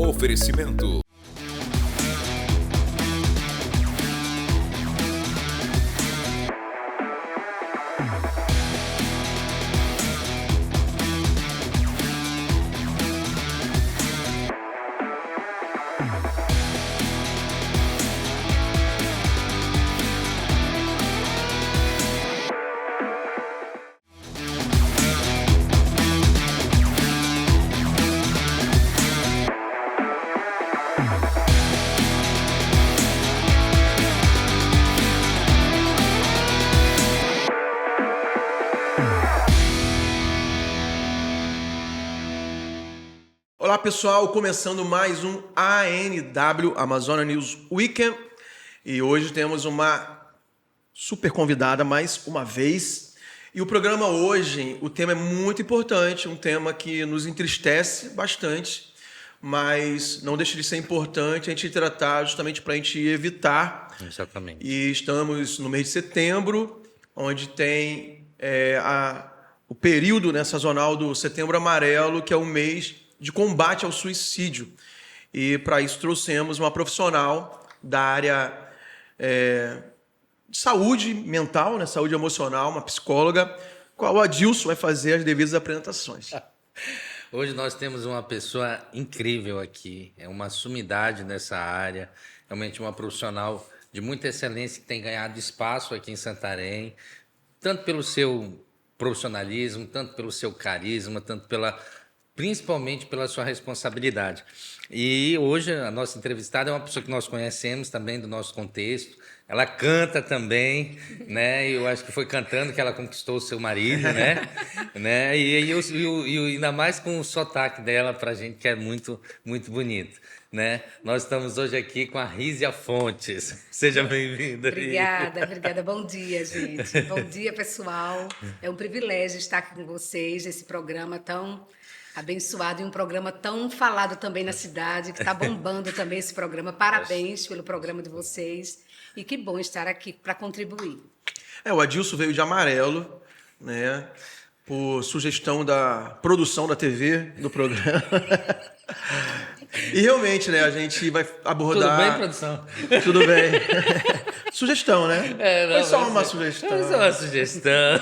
Oferecimento. Olá pessoal, começando mais um ANW, Amazônia News Weekend, e hoje temos uma super convidada mais uma vez. E o programa hoje, o tema é muito importante, um tema que nos entristece bastante, mas não deixa de ser importante a gente tratar justamente para a gente evitar. Exatamente. E estamos no mês de setembro, onde tem o período sazonal do Setembro Amarelo, que é o mês de combate ao suicídio. E para isso trouxemos uma profissional da área de saúde mental, saúde emocional, uma psicóloga, qual o Adilson vai fazer as devidas apresentações. Hoje nós temos uma pessoa incrível aqui, é uma sumidade nessa área, realmente uma profissional de muita excelência que tem ganhado espaço aqui em Santarém, tanto pelo seu profissionalismo, tanto pelo seu carisma, principalmente pela sua responsabilidade. E hoje a nossa entrevistada é uma pessoa que nós conhecemos também do nosso contexto. Ela canta também, né? Eu acho que foi cantando que ela conquistou o seu marido, né? E ainda mais com o sotaque dela para a gente, que é muito, muito bonito, né? Nós estamos hoje aqui com a Rízia Fontes. Seja bem-vinda. Obrigada. Bom dia, gente. Bom dia, pessoal. É um privilégio estar aqui com vocês nesse programa tão abençoado e um programa tão falado também na cidade, que está bombando também esse programa. Parabéns pelo programa de vocês e que bom estar aqui para contribuir. O Adilson veio de amarelo, né? Por sugestão da produção da TV do programa. E realmente, a gente vai abordar... Tudo bem, produção? Tudo bem. Sugestão, né? Foi só uma sugestão. Foi só uma sugestão.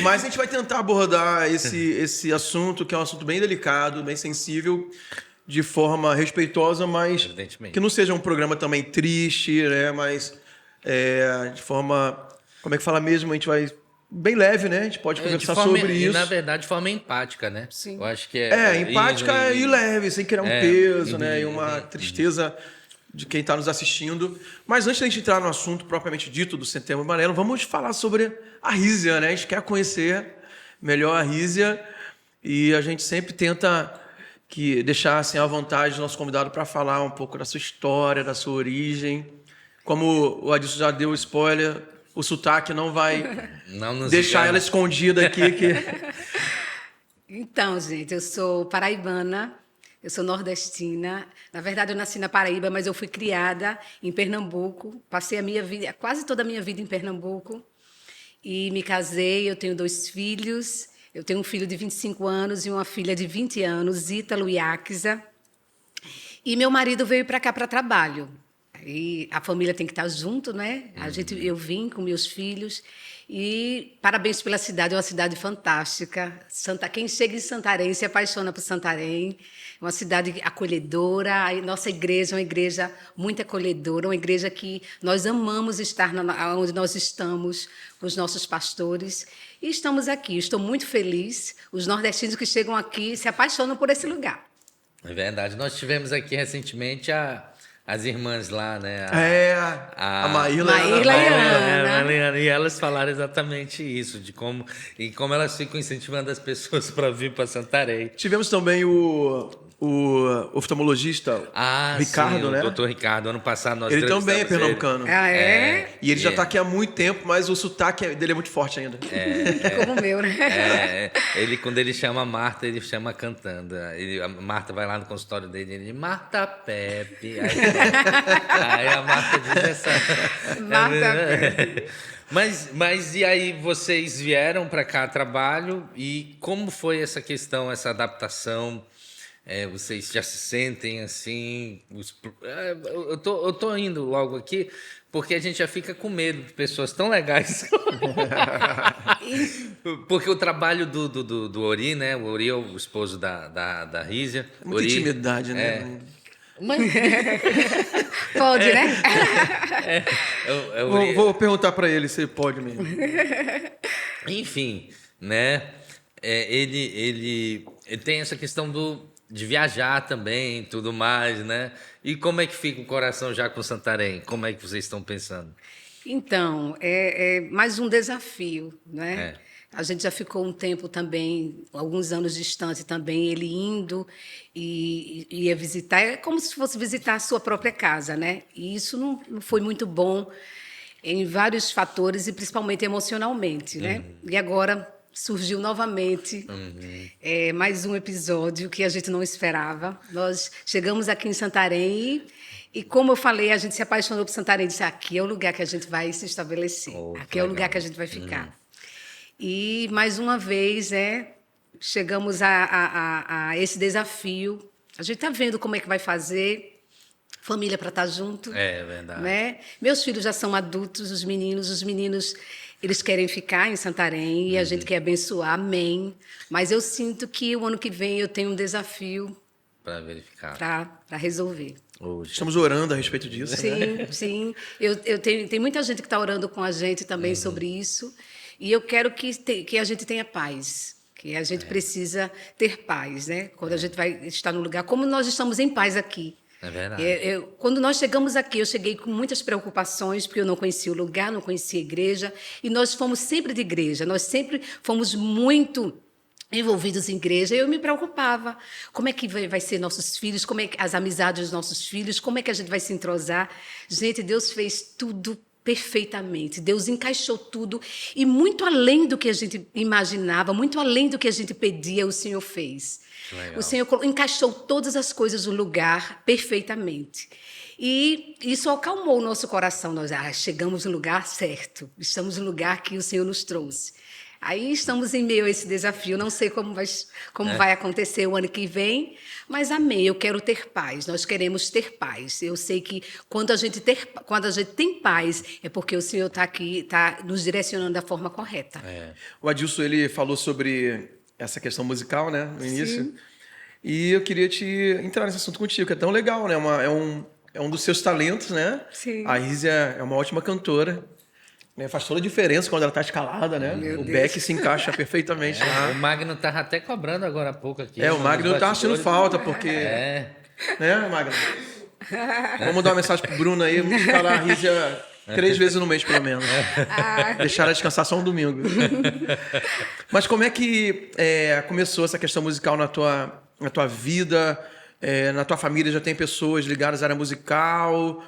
Mas a gente vai tentar abordar esse assunto, que é um assunto bem delicado, bem sensível, de forma respeitosa, mas que não seja um programa também triste, né? Mas de forma, como é que fala mesmo, a gente vai bem leve, né? A gente pode conversar sobre isso. Na verdade, de forma empática, né? Sim. Eu acho que empática e leve, sem criar um peso, né? E uma tristeza de quem está nos assistindo. Mas antes da gente entrar no assunto propriamente dito do Setembro Amarelo, vamos falar sobre a Rízia, né? A gente quer conhecer melhor a Rízia e a gente sempre tenta deixar à vontade o nosso convidado para falar um pouco da sua história, da sua origem. Como o Adilson já deu spoiler, o sotaque não vai deixar ela escondida aqui. Então, gente, eu sou paraibana. Eu sou nordestina. Na verdade, eu nasci na Paraíba, mas eu fui criada em Pernambuco. Passei quase toda a minha vida em Pernambuco. E me casei, eu tenho 2 filhos. Eu tenho um filho de 25 anos e uma filha de 20 anos, Ítalo e Áquisa. E meu marido veio para cá para trabalho. E a família tem que estar junto, né? Eu vim com meus filhos. E parabéns pela cidade, é uma cidade fantástica. Quem chega em Santarém se apaixona por Santarém. É uma cidade acolhedora. A nossa igreja é uma igreja muito acolhedora, uma igreja que nós amamos estar onde nós estamos, com os nossos pastores. E estamos aqui. Estou muito feliz. Os nordestinos que chegam aqui se apaixonam por esse lugar. É verdade. Nós tivemos aqui recentemente as irmãs lá, né? A Maíla e a Ana. E elas falaram exatamente isso, de como elas ficam incentivando as pessoas para vir para Santarém. Tivemos também o oftalmologista Ricardo, sim, né? O doutor Ricardo. Ano passado nós ele também é pernambucano. E ele já está aqui há muito tempo, mas o sotaque dele é muito forte ainda. Como o meu, né? Quando ele chama a Marta, ele chama cantando. A Marta vai lá no consultório dele e ele diz, Marta Pepe. Aí a Marta diz essa... Marta Pepe. Mas e aí vocês vieram para cá a trabalho e como foi essa questão, essa adaptação? vocês já se sentem assim? Eu tô indo logo aqui porque a gente já fica com medo de pessoas tão legais. Porque o trabalho do Ori, né? O Ori é o esposo da Rízia. Muita Ori, intimidade, né? Mas, Pode, né? o Ori- Vou perguntar para ele se ele pode mesmo. Enfim, né? Ele tem essa questão de viajar também, tudo mais, né? E como é que fica o coração já com Santarém? Como é que vocês estão pensando? Então, é mais um desafio, né? É. A gente já ficou um tempo também, alguns anos distante também, ele indo e ia visitar, é como se fosse visitar a sua própria casa, né? E isso não foi muito bom em vários fatores e principalmente emocionalmente, né? E agora surgiu novamente mais um episódio que a gente não esperava. Nós chegamos aqui em Santarém e como eu falei, a gente se apaixonou por Santarém, disse, aqui é o lugar que a gente vai se estabelecer, aqui é o lugar que a gente vai ficar. E, mais uma vez, chegamos a esse desafio. A gente está vendo como é que vai fazer, família para estar junto. É verdade. Né? Meus filhos já são adultos, os meninos, eles querem ficar em Santarém e a gente quer abençoar, amém. Mas eu sinto que o ano que vem eu tenho um desafio Para verificar. para resolver. Estamos orando a respeito disso. Né? Sim. Tem muita gente que está orando com a gente também sobre isso. E eu quero que a gente tenha paz, que a gente precisa ter paz, né? Quando a gente vai estar no lugar, como nós estamos em paz aqui. É verdade. Quando nós chegamos aqui, eu cheguei com muitas preocupações, porque eu não conhecia o lugar, não conhecia a igreja, e nós fomos sempre de igreja, nós sempre fomos muito envolvidos em igreja, e eu me preocupava. Como é que vai ser nossos filhos, como é que as amizades dos nossos filhos, como é que a gente vai se entrosar? Gente, Deus fez tudo perfeitamente. Deus encaixou tudo e muito além do que a gente imaginava, muito além do que a gente pedia, o Senhor fez. Legal. O Senhor encaixou todas as coisas no lugar perfeitamente. E isso acalmou o nosso coração. Nós chegamos no lugar certo, estamos no lugar que o Senhor nos trouxe. Aí estamos em meio a esse desafio. Não sei como vai acontecer o ano que vem, mas amém. Eu quero ter paz. Nós queremos ter paz. Eu sei que quando a gente tem paz, é porque o Senhor está aqui, está nos direcionando da forma correta. O Adilson, ele falou sobre essa questão musical, né, no início. Sim. E eu queria entrar nesse assunto contigo, que é tão legal, né? É um dos seus talentos, né? Sim. A Rízia é uma ótima cantora. Né? Faz toda a diferença quando ela está escalada, né? Meu o Deus. Beck se encaixa perfeitamente lá. O Magno estava até cobrando agora há pouco aqui. O Magno nos tá achando bastidores. falta, porque... Né, Magno? Vamos dar uma mensagem pro Bruno aí, vamos escalar a Rízia 3 vezes no mês, pelo menos. Deixar ela descansar só um domingo. Mas como é que começou essa questão musical na tua vida? Na tua família já tem pessoas ligadas à área musical?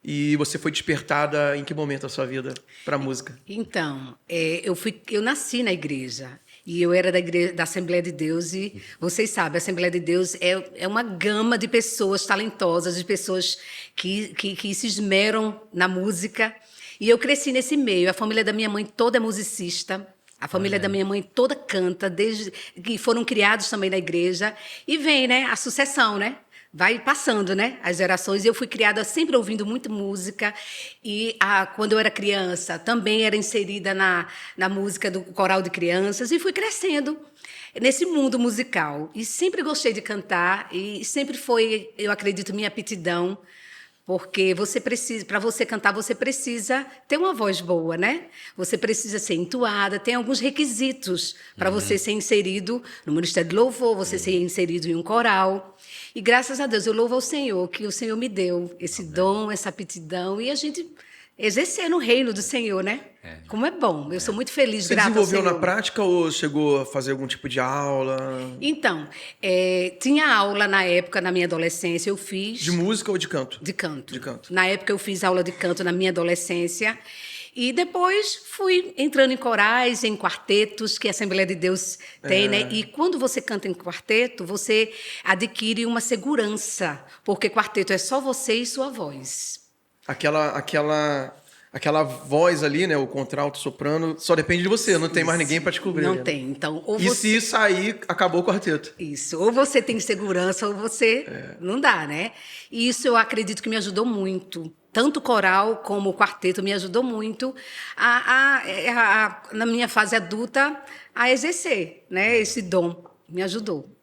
E você foi despertada em que momento da sua vida para a música? Então, eu nasci na igreja e eu era da Assembleia de Deus e vocês sabem, a Assembleia de Deus é uma gama de pessoas talentosas, de pessoas que se esmeram na música. E eu cresci nesse meio. A família da minha mãe toda é musicista. A família da minha mãe toda canta, desde que foram criados também na igreja. E vem, né, a sucessão, né? Vai passando, né, as gerações. E eu fui criada sempre ouvindo muito música. E quando eu era criança, também era inserida na música do coral de crianças. E fui crescendo nesse mundo musical. E sempre gostei de cantar. E sempre foi, eu acredito, minha aptidão. Porque para você cantar, você precisa ter uma voz boa, né? Você precisa ser entoada, tem alguns requisitos para você ser inserido no Ministério de Louvor, você ser inserido em um coral. E graças a Deus, eu louvo ao Senhor, que o Senhor me deu esse dom, essa aptidão, e a gente exercer no reino do Senhor, né? Como é bom. Eu sou muito feliz, Você grata ao desenvolveu Senhor. na prática ou chegou a fazer algum tipo de aula? Então, tinha aula na época, na minha adolescência, eu fiz... De música ou de canto? De canto. De canto. Na época eu fiz aula de canto na minha adolescência e depois fui entrando em corais, em quartetos que a Assembleia de Deus tem, né? E quando você canta em quarteto, você adquire uma segurança, porque quarteto é só você e sua voz. Aquela aquela voz ali, né? O contralto, soprano, só depende de você, não tem mais ninguém para te cobrir. Não né? tem. Então, ou E você... se sair, acabou o quarteto. Isso, ou você tem segurança ou você não dá, né? E isso eu acredito que me ajudou muito. Tanto o coral como o quarteto me ajudou muito na minha fase adulta a exercer, né? Esse dom me ajudou.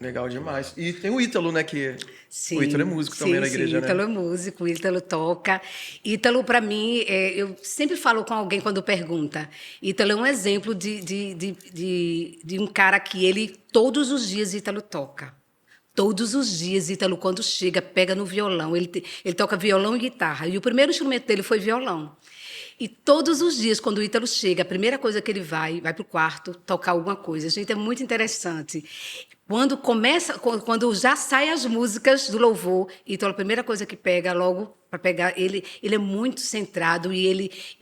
Legal demais. E tem o Ítalo, né? Que Sim, o Ítalo é músico também na igreja, sim, né? Ítalo é músico, Ítalo toca. Ítalo, para mim, eu sempre falo com alguém quando pergunta. Ítalo é um exemplo de um cara que ele, todos os dias, Ítalo toca. Todos os dias, Ítalo, quando chega, pega no violão. Ele toca violão e guitarra. E o primeiro instrumento dele foi violão. E todos os dias, quando o Ítalo chega, a primeira coisa que ele vai para o quarto tocar alguma coisa. Gente, é muito interessante. Quando já saem as músicas do louvor, Ítalo, a primeira coisa que pega logo para pegar, ele é muito centrado e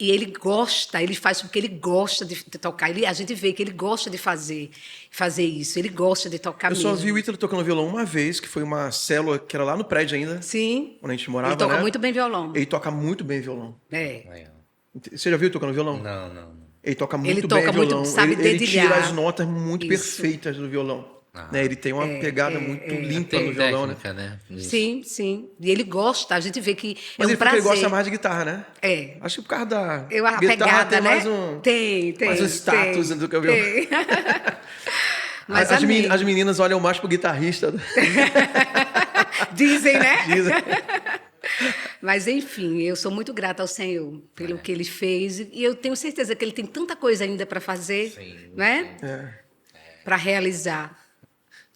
ele gosta, ele faz porque ele gosta de tocar. A gente vê que ele gosta de fazer isso, ele gosta de tocar mesmo. Eu só vi o Ítalo tocando violão uma vez, que foi uma célula que era lá no prédio ainda. Sim. Quando a gente morava, ele toca né? muito bem violão. Ele toca muito bem violão. É. Você já viu ele tocando violão? Não. Ele toca muito Ele bem toca muito, violão. sabe ele tira dedilhar. as notas muito Isso. perfeitas do violão. Né? Ele tem uma pegada muito limpa Tem no violão, técnica, né? Isso. Sim. E ele gosta, a gente vê que Mas é um ele prazer. ele gosta mais de guitarra, né? É. Acho que por causa da A guitarra pegada, tem né? mais um... Tem. mais um status do que o violão. Tem. Mas as meninas olham mais pro guitarrista. Dizem, né? Dizem. Mas, enfim, eu sou muito grata ao Senhor pelo que Ele fez. E eu tenho certeza que Ele tem tanta coisa ainda para fazer, né? Para realizar.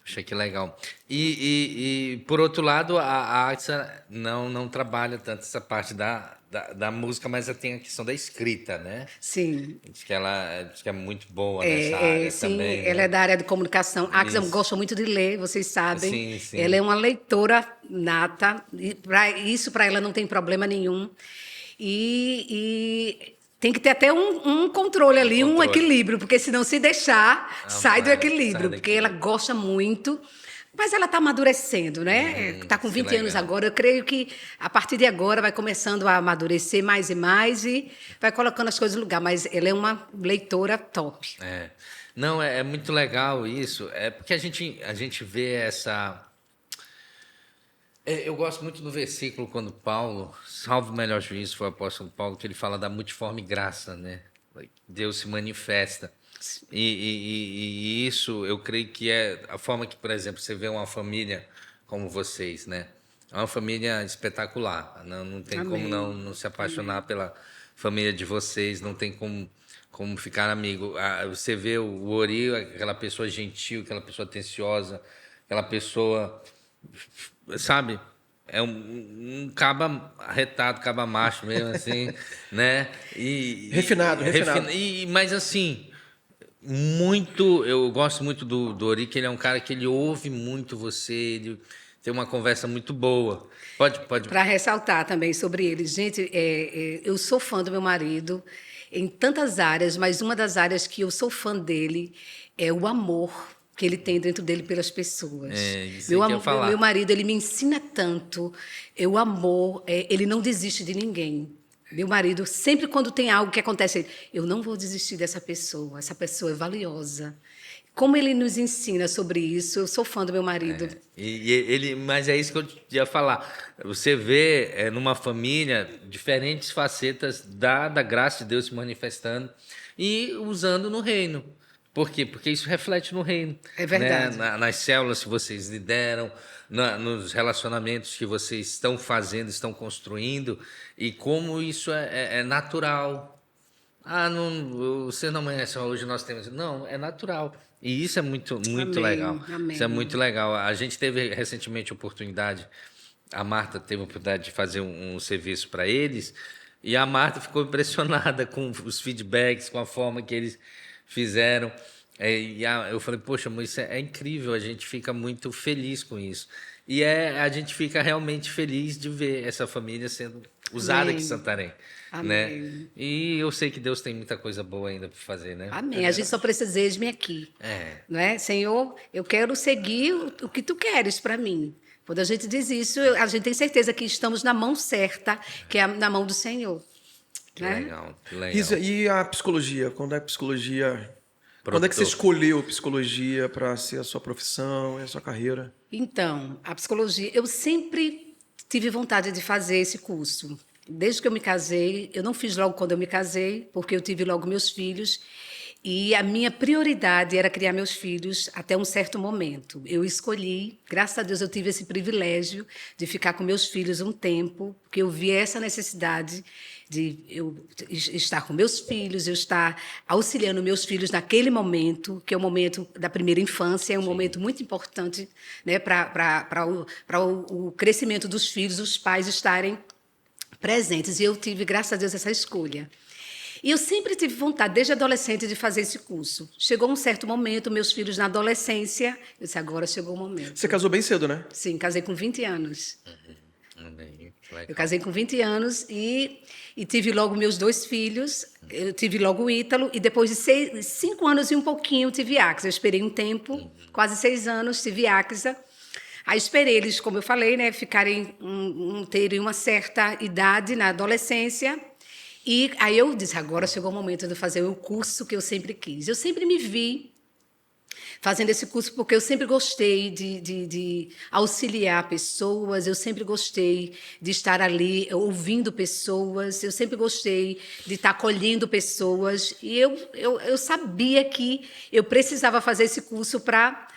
Achei que legal. E por outro lado, a Axa não trabalha tanto essa parte da música, mas ela tem a questão da escrita, né? Sim. Diz que é muito boa nessa área sim, também. ela né? é da área de comunicação. A Axa Isso. gosta muito de ler, vocês sabem. Sim. Ela é uma leitora nata. E para ela não tem problema nenhum. E tem que ter até um controle ali, um equilíbrio, porque senão se deixar, sai do equilíbrio, porque ela gosta muito. Mas ela está amadurecendo, né? Está com 20 anos agora. Eu creio que a partir de agora vai começando a amadurecer mais e mais e vai colocando as coisas no lugar. Mas ela é uma leitora top. Não, é muito legal isso. É porque a gente vê essa... Eu gosto muito do versículo quando Paulo, salvo o melhor juízo, foi o apóstolo Paulo, que ele fala da multiforme graça, né? Deus se manifesta. E isso, eu creio que é a forma que, por exemplo, você vê uma família como vocês, né? É uma família espetacular. Não tem Amém. como não se apaixonar pela família de vocês, não tem como ficar amigo. Você vê o Ori, aquela pessoa gentil, aquela pessoa atenciosa, aquela pessoa... Sabe? É um caba arretado, caba macho mesmo, assim, né? Refinado. Mas, assim, eu gosto muito do Ori, que ele é um cara que ele ouve muito você, ele tem uma conversa muito boa. Pode. Para ressaltar também sobre ele. Gente, eu sou fã do meu marido em tantas áreas, mas uma das áreas que eu sou fã dele é o amor que ele tem dentro dele pelas pessoas. Isso que eu ia falar. Meu marido, ele me ensina tanto. O amor, ele não desiste de ninguém. Meu marido, sempre quando tem algo que acontece, eu não vou desistir dessa pessoa. Essa pessoa é valiosa. Como ele nos ensina sobre isso, eu sou fã do meu marido. Mas é isso que eu ia falar. Você vê numa família diferentes facetas da graça de Deus se manifestando e usando no reino. Por quê? Porque isso reflete no reino. É verdade. Né? Nas células que vocês lideram, nos relacionamentos que vocês estão fazendo, estão construindo, e como isso é natural. Você não amanhece, hoje nós temos... Não, é natural. E isso é muito legal. Amém. Isso é muito legal. A gente teve recentemente a oportunidade, a Marta teve a oportunidade de fazer um serviço para eles, e a Marta ficou impressionada com os feedbacks, com a forma que eles fizeram. Eu falei, poxa, mas isso é incrível, a gente fica muito feliz com isso. E a gente fica realmente feliz de ver essa família sendo usada aqui em Santarém. Amém. Né? E eu sei que Deus tem muita coisa boa ainda para fazer, né? Amém. A gente só precisa dizer, eis-me aqui. Não é? Senhor, eu quero seguir o que tu queres para mim. Quando a gente diz isso, a gente tem certeza que estamos na mão certa, que é na mão do Senhor. Que né? legal, que legal. Risa, e a psicologia? Quando é que psicologia... Quando é que você Brotou. escolheu psicologia para ser a sua profissão e a sua carreira? Então, a psicologia, eu sempre tive vontade de fazer esse curso. Desde que eu me casei, eu não fiz logo quando eu me casei, porque eu tive logo meus filhos, e a minha prioridade era criar meus filhos até um certo momento. Eu escolhi, graças a Deus eu tive esse privilégio de ficar com meus filhos um tempo, porque eu vi essa necessidade de eu estar com meus filhos, eu estar auxiliando meus filhos naquele momento, que é o momento da primeira infância, é um momento muito importante, né, para o crescimento dos filhos, os pais estarem presentes. E eu tive, graças a Deus, essa escolha. E eu sempre tive vontade, desde adolescente, de fazer esse curso. Chegou um certo momento, meus filhos na adolescência, eu disse, agora chegou o momento. Você casou bem cedo, né? Sim, casei com 20 anos. Que legal. Eu casei com 20 anos e tive logo meus 2 filhos. Eu tive logo o Ítalo e depois de 5 anos e um pouquinho tive Axa. Eu esperei um tempo, quase 6 anos, tive Axa. Aí esperei eles, como eu falei, né, ficarem terem uma certa idade na adolescência. E aí eu disse, agora chegou o momento de fazer o curso que eu sempre quis. Eu sempre me vi fazendo esse curso porque eu sempre gostei de auxiliar pessoas, eu sempre gostei de estar ali ouvindo pessoas, eu sempre gostei de estar acolhendo pessoas. E eu sabia que eu precisava fazer esse curso para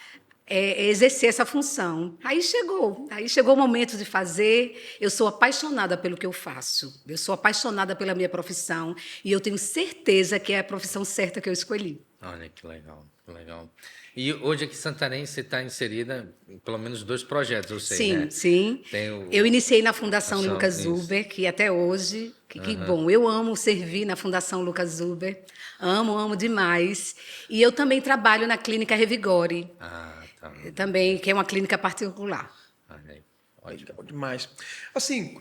exercer essa função. Aí chegou o momento de fazer. Eu sou apaixonada pelo que eu faço, eu sou apaixonada pela minha profissão e eu tenho certeza que é a profissão certa que eu escolhi. Olha que legal, que legal. E hoje aqui em Santarém você está inserida em pelo menos 2 projetos, eu sei, Sim, né? sim. Tem o... Eu iniciei na Fundação Fundação, Lucas isso. Zuber, que até hoje, que bom, eu amo servir na Fundação Lucas Zuber, amo demais. E eu também trabalho na Clínica Revigore, Ah, tá. também, que é uma clínica particular. Olha aí, ótimo. Legal demais. Assim,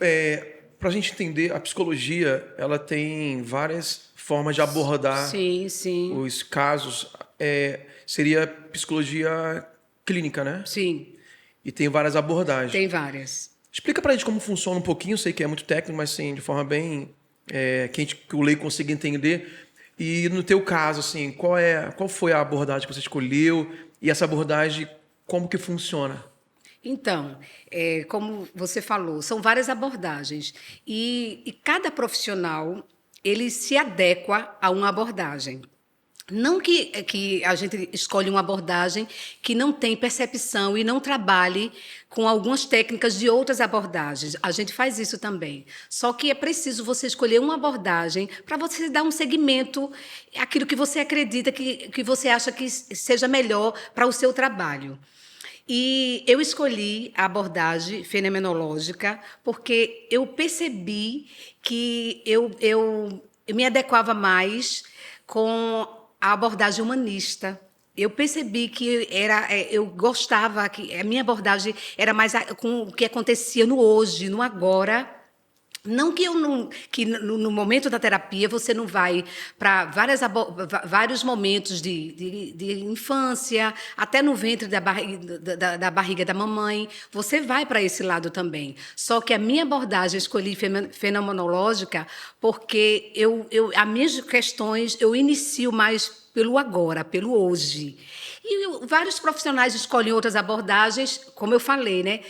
para a gente entender, a psicologia ela tem várias formas de abordar Sim, sim, os casos. Seria psicologia clínica, né? sim, E tem várias abordagens. tem várias. Explica pra gente como funciona um pouquinho, sei que é muito técnico, mas assim, de forma bem que o leigo consiga entender. E no teu caso, assim, qual foi a abordagem que você escolheu e essa abordagem como que funciona? Então, como você falou, são várias abordagens e cada profissional ele se adequa a uma abordagem. Não que a gente escolhe uma abordagem que não tem percepção e não trabalhe com algumas técnicas de outras abordagens. A gente faz isso também. Só que é preciso você escolher uma abordagem para você dar um segmento àquilo que você acredita, que você acha que seja melhor para o seu trabalho. E eu escolhi a abordagem fenomenológica porque eu percebi que eu me adequava mais com a abordagem humanista. Eu percebi que eu gostava, que a minha abordagem era mais com o que acontecia no hoje, no agora. Não que no momento da terapia você não vai para vários momentos de infância, até no ventre da barriga da mamãe, você vai para esse lado também. Só que a minha abordagem eu escolhi fenomenológica porque as minhas questões eu inicio mais pelo agora, pelo hoje. E vários profissionais escolhem outras abordagens, como eu falei, né?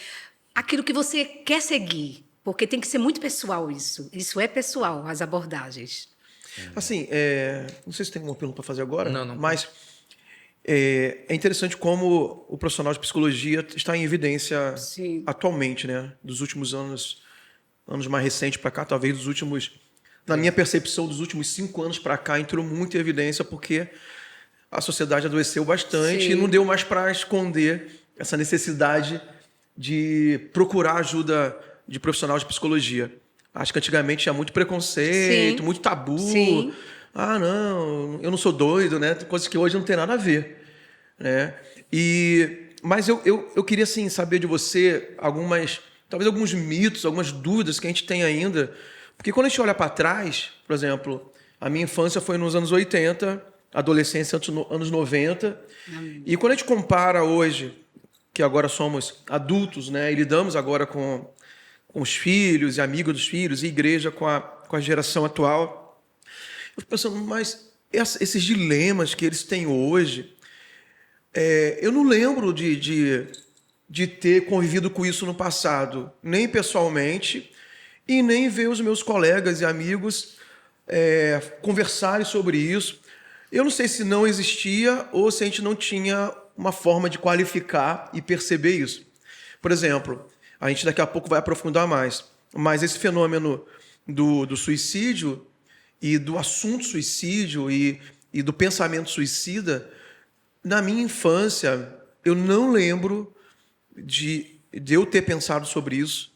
Aquilo que você quer seguir. Porque tem que ser muito pessoal isso. Isso é pessoal, as abordagens. Assim, não sei se tem alguma pergunta para fazer agora, Não. mas é interessante como o profissional de psicologia está em evidência Sim. atualmente, né? Dos últimos anos mais recentes para cá, talvez dos últimos, na minha percepção, dos últimos 5 anos para cá, entrou muito em evidência porque a sociedade adoeceu bastante Sim. e não deu mais para esconder essa necessidade de procurar ajuda de profissional de psicologia. Acho que antigamente tinha muito preconceito, Sim. muito tabu. Sim. Ah, não, eu não sou doido, né? Coisas que hoje não tem nada a ver, né? Mas eu queria assim saber de você talvez alguns mitos, algumas dúvidas que a gente tem ainda, porque quando a gente olha para trás, por exemplo, a minha infância foi nos anos 80, adolescência anos 90, e quando a gente compara hoje, que agora somos adultos, né, e lidamos agora com os filhos e amigos dos filhos e igreja com a com a geração atual. Eu fico pensando, mas esses dilemas que eles têm hoje, eu não lembro de ter convivido com isso no passado, nem pessoalmente, e nem ver os meus colegas e amigos conversarem sobre isso. Eu não sei se não existia ou se a gente não tinha uma forma de qualificar e perceber isso. Por exemplo, a gente daqui a pouco vai aprofundar mais, mas esse fenômeno do suicídio e do assunto suicídio e do pensamento suicida, na minha infância, eu não lembro de eu ter pensado sobre isso,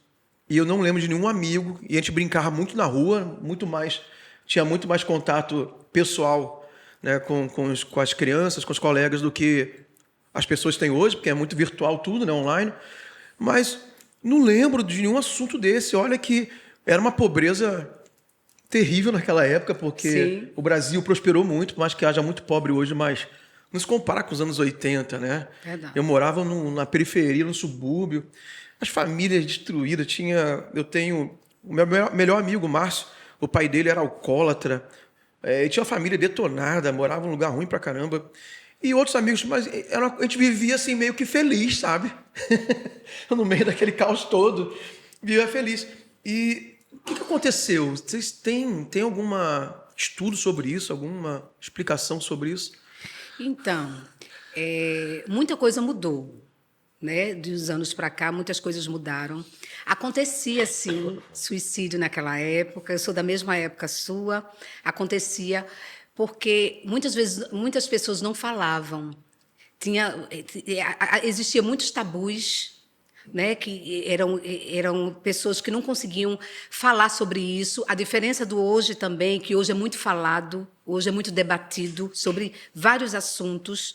e eu não lembro de nenhum amigo, e a gente brincava muito na rua, tinha muito mais contato pessoal, né, com as crianças, com os colegas, do que as pessoas têm hoje, porque é muito virtual tudo, né, online. Mas não lembro de nenhum assunto desse. Olha que era uma pobreza terrível naquela época, porque Sim. o Brasil prosperou muito, por mais que haja muito pobre hoje, mas não se compara com os anos 80, né? Verdade. Eu morava na periferia, no subúrbio, as famílias destruídas. Eu tenho o meu melhor amigo, Márcio, o pai dele era alcoólatra, e tinha uma família detonada, morava num lugar ruim pra caramba. E outros amigos, mas a gente vivia assim meio que feliz, sabe? No meio daquele caos todo, vivia feliz. E o que aconteceu? Vocês têm algum estudo sobre isso, alguma explicação sobre isso? Então, muita coisa mudou, né? Dos anos para cá, muitas coisas mudaram. Acontecia, sim, suicídio naquela época. Eu sou da mesma época sua. Acontecia porque muitas vezes muitas pessoas não falavam. Existia muitos tabus, né, que eram pessoas que não conseguiam falar sobre isso. A diferença do hoje também, que hoje é muito falado, hoje é muito debatido sobre vários assuntos.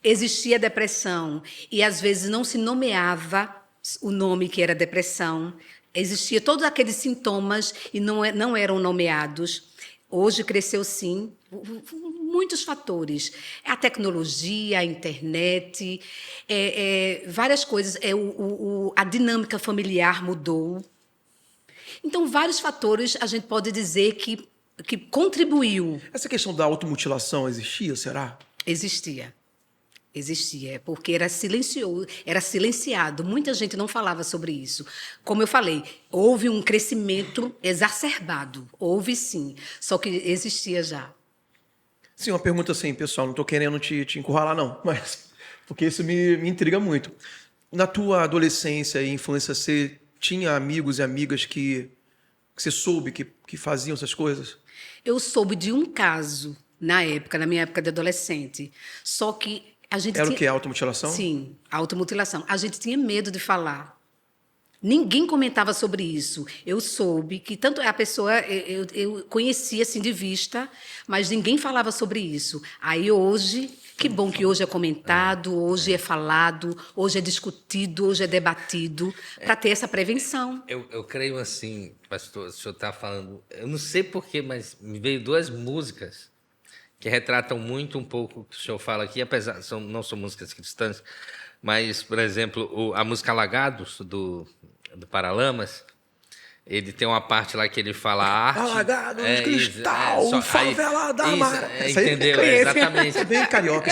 Existia depressão e às vezes não se nomeava o nome que era depressão. Existia todos aqueles sintomas e não eram nomeados. Hoje cresceu, sim, muitos fatores. A tecnologia, a internet, várias coisas. A dinâmica familiar mudou. Então, vários fatores a gente pode dizer que contribuiu. Essa questão da automutilação existia, será? Existia, porque era silenciado. Muita gente não falava sobre isso. Como eu falei, houve um crescimento exacerbado. Houve, sim, só que existia já. Sim, uma pergunta assim, pessoal, não estou querendo te encurralar, não, mas porque isso me intriga muito. Na tua adolescência e infância, você tinha amigos e amigas que você soube que faziam essas coisas? Eu soube de um caso, na minha época de adolescente, só que a gente Era o quê? Automutilação? Sim, automutilação. A gente tinha medo de falar. Ninguém comentava sobre isso. Eu soube que tanto a pessoa eu conhecia assim de vista, mas ninguém falava sobre isso. Aí hoje, que bom que hoje é comentado, hoje é falado, hoje é discutido, hoje é debatido, para ter essa prevenção. Eu creio assim, pastor, o senhor está falando, eu não sei porquê, mas me veio duas músicas que retratam muito um pouco o que o senhor fala aqui, apesar não são músicas cristãs, mas, por exemplo, a música Alagados, do Paralamas, ele tem uma parte lá que ele fala arte... Alagados, cristal, favela da Maré. Entendeu? Exatamente. É bem carioca.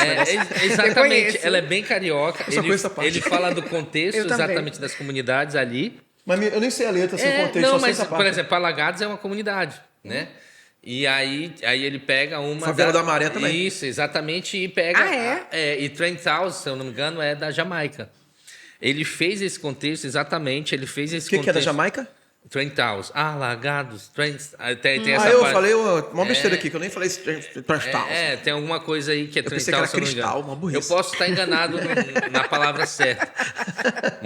Exatamente, ela é bem carioca. Eu só conheço essa parte. Ele fala do contexto Eu também. exatamente das comunidades ali. Mas eu nem sei a letra, sem contexto, Não, só sei mas, essa parte. por exemplo, Alagados é uma comunidade, né? E aí ele pega uma... Favela da Maré também. Isso, exatamente, e pega... E Trent House, se eu não me engano, é da Jamaica. Ele fez esse contexto, exatamente, ele fez esse contexto... O que é da Jamaica? Trent House. Alagados, Trent... Tem essa eu parte. falei uma besteira aqui, que eu nem falei cristal. Tem alguma coisa aí que é Eu Trent pensei que era House, se eu não me engano. cristal, uma burrice. Eu posso estar enganado na palavra certa.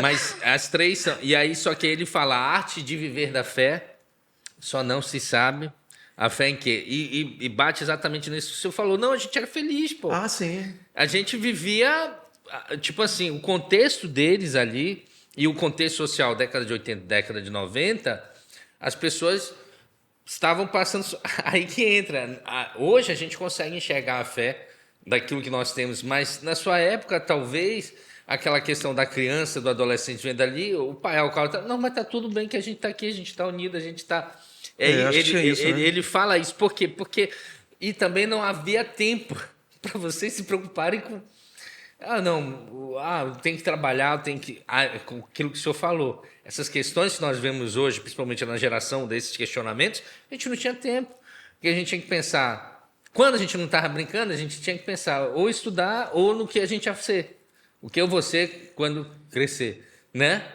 Mas as três são... E aí, só que ele fala, a arte de viver da fé só não se sabe... A fé em quê? E bate exatamente nisso que o senhor falou. Não, a gente era feliz, pô. Ah, sim. A gente vivia, tipo assim, o contexto deles ali e o contexto social, década de 80, década de 90, as pessoas estavam passando... Aí que entra. Hoje a gente consegue enxergar a fé daquilo que nós temos, mas na sua época, talvez, aquela questão da criança, do adolescente vendo ali, o pai alcoólatra, não, mas tá tudo bem que a gente tá aqui, a gente tá unido, a gente tá... acho que é isso, né? Ele fala isso, por quê? Porque... E também não havia tempo para vocês se preocuparem com... tem que trabalhar, tem que... com aquilo que o senhor falou. Essas questões que nós vemos hoje, principalmente na geração desses questionamentos, a gente não tinha tempo. Porque a gente tinha que pensar... Quando a gente não estava brincando, a gente tinha que pensar ou estudar ou no que a gente ia ser. O que eu vou ser quando crescer, né?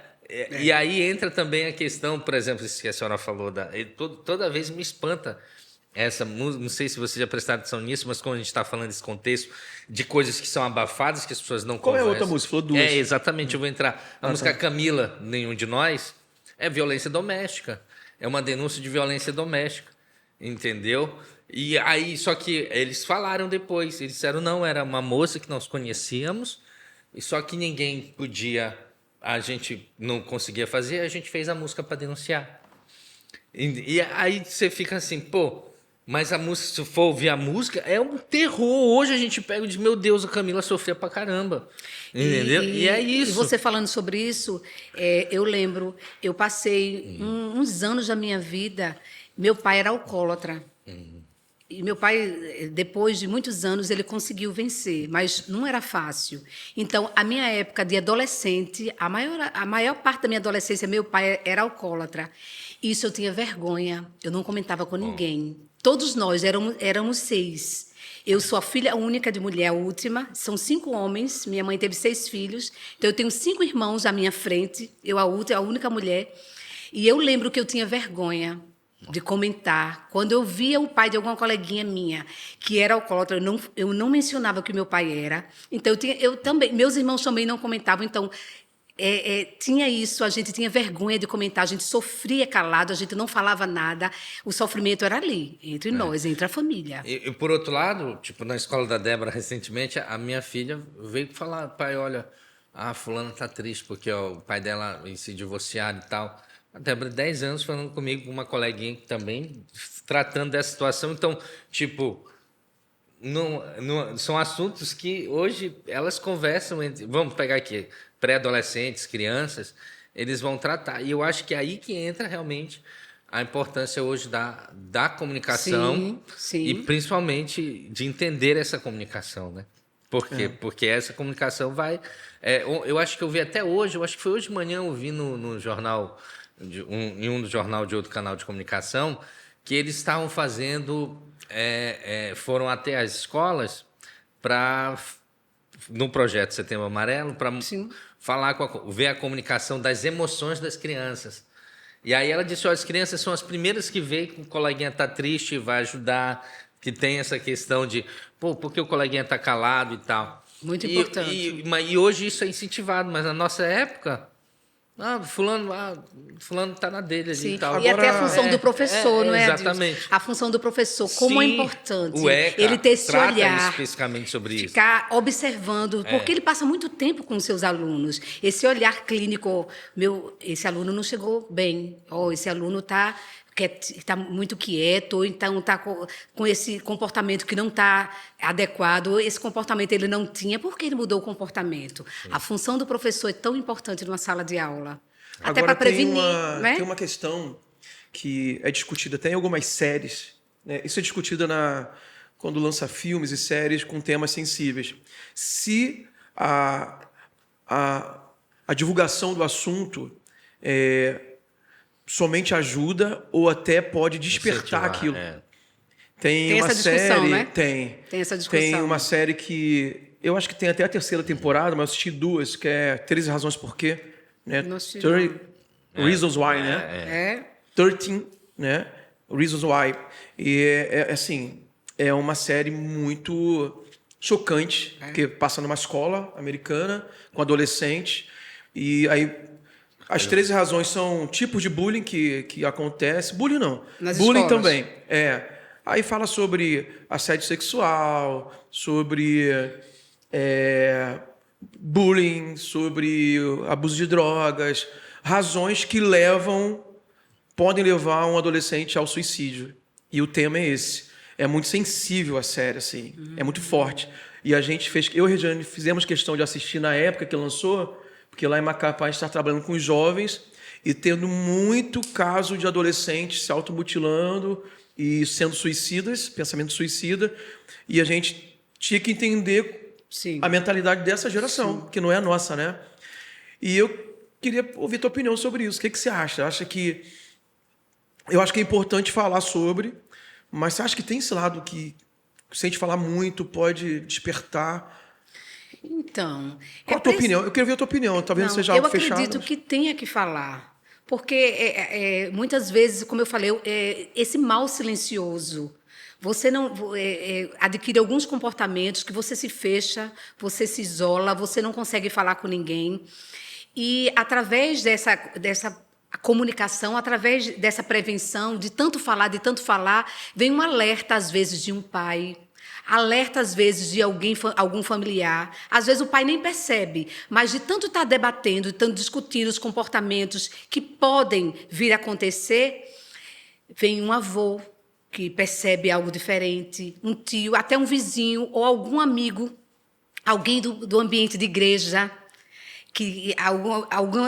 E aí entra também a questão, por exemplo, isso que a senhora falou, toda vez me espanta essa música, não sei se você já prestou atenção nisso, mas quando a gente está falando desse contexto de coisas que são abafadas, que as pessoas não Qual conversam. é a outra música? Falou duas. Exatamente, eu vou entrar. A música Camila, Nenhum de Nós, é violência doméstica. É uma denúncia de violência doméstica, entendeu? E aí, só que eles falaram depois, eles disseram, não, era uma moça que nós conhecíamos, e só que ninguém podia, a gente não conseguia fazer, a gente fez a música para denunciar. E aí você fica assim, pô, mas a música, se for ouvir a música, é um terror. Hoje a gente pega e diz, meu Deus, a Camila sofria pra caramba. Entendeu? E é isso. E você falando sobre isso, eu lembro, eu passei uns anos da minha vida, meu pai era alcoólatra. E meu pai, depois de muitos anos, ele conseguiu vencer, mas não era fácil. Então, a minha época de adolescente, a maior parte da minha adolescência, meu pai era alcoólatra. Isso eu tinha vergonha, eu não comentava com ninguém. Todos nós éramos 6. Eu sou a filha única de mulher, a última. São 5 homens, minha mãe teve 6 filhos. Então, eu tenho 5 irmãos à minha frente, eu a única mulher. E eu lembro que eu tinha vergonha de comentar. Quando eu via o pai de alguma coleguinha minha que era alcoólatra, eu não mencionava que o meu pai era. Então, eu também, meus irmãos também não comentavam. Então, tinha isso, a gente tinha vergonha de comentar, a gente sofria calado, a gente não falava nada. O sofrimento era ali, entre nós, entre a família. E por outro lado, tipo, na escola da Débora, recentemente, a minha filha veio falar, pai, olha, a fulana tá triste porque ó, o pai dela se divorciaram e tal. A Débora, 10 anos, falando comigo, com uma coleguinha também, tratando dessa situação. Então, tipo, são assuntos que hoje elas conversam entre... Vamos pegar aqui, pré-adolescentes, crianças, eles vão tratar. E eu acho que é aí que entra realmente a importância hoje da comunicação. Sim. E principalmente de entender essa comunicação, né? Por quê? Porque essa comunicação vai... eu acho que eu vi até hoje, eu acho que foi hoje de manhã, eu vi no jornal... em um jornal de outro canal de comunicação, que eles estavam fazendo, foram até as escolas no projeto Setembro Amarelo, para falar ver a comunicação das emoções das crianças. E aí ela disse, olha, as crianças são as primeiras que veem que o coleguinha está triste, vai ajudar, que tem essa questão de, pô, por que o coleguinha está calado e tal. Muito importante. E hoje isso é incentivado, mas na nossa época... fulano está na dele ali e tal. Agora, e até a função do professor, não é? Exatamente. A função do professor, como é importante ECA ele ter esse olhar, especificamente sobre isso. Ficar observando, porque ele passa muito tempo com os seus alunos. Esse olhar clínico, esse aluno não chegou bem, esse aluno está muito quieto, ou então está com esse comportamento que não está adequado, esse comportamento ele não tinha, por que ele mudou o comportamento? Sim. A função do professor é tão importante numa sala de aula, até para prevenir. Tem uma questão que é discutida até em algumas séries, né? Isso é discutido quando lança filmes e séries com temas sensíveis. Se a divulgação do assunto somente ajuda ou até pode despertar aquilo. Tem uma essa discussão, série, né? Tem essa discussão. Tem uma série que eu acho que tem até a 3ª temporada, mas eu assisti 2, que é 13 Razões Por Quê, né? 30 Reasons Why, né? 13, né? Reasons Why. E assim, é uma série muito chocante, porque passa numa escola americana com adolescentes e aí as 13 razões são tipos de bullying que acontece. Bullying não. Bullying escolas. também. Aí fala sobre assédio sexual, sobre bullying, sobre abuso de drogas, razões que podem levar um adolescente ao suicídio. E o tema é esse. É muito sensível a série, assim. É muito forte. E a gente fez, eu e a Regiane fizemos questão de assistir na época que lançou, porque lá em Macapá a gente está trabalhando com os jovens e tendo muito caso de adolescentes se automutilando e sendo suicidas, pensamento suicida, e a gente tinha que entender Sim. a mentalidade dessa geração, que não é a nossa, né? E eu queria ouvir tua opinião sobre isso. O que você acha? Eu acho que é importante falar sobre, mas você acha que tem esse lado que, se a gente falar muito, pode despertar? Então... Qual a tua opinião? Eu queria ver a tua opinião. Talvez não seja algo fechado. Eu acredito que tenha que falar. Porque, muitas vezes, como eu falei, esse mal silencioso, você não adquire alguns comportamentos que você se fecha, você se isola, você não consegue falar com ninguém. E, através dessa comunicação, através dessa prevenção, de tanto falar, vem um alerta, às vezes, de um pai, alerta, às vezes, de algum familiar. Às vezes, o pai nem percebe, mas de tanto estar debatendo, tanto discutindo os comportamentos que podem vir a acontecer, vem um avô que percebe algo diferente, um tio, até um vizinho ou algum amigo, alguém do ambiente de igreja,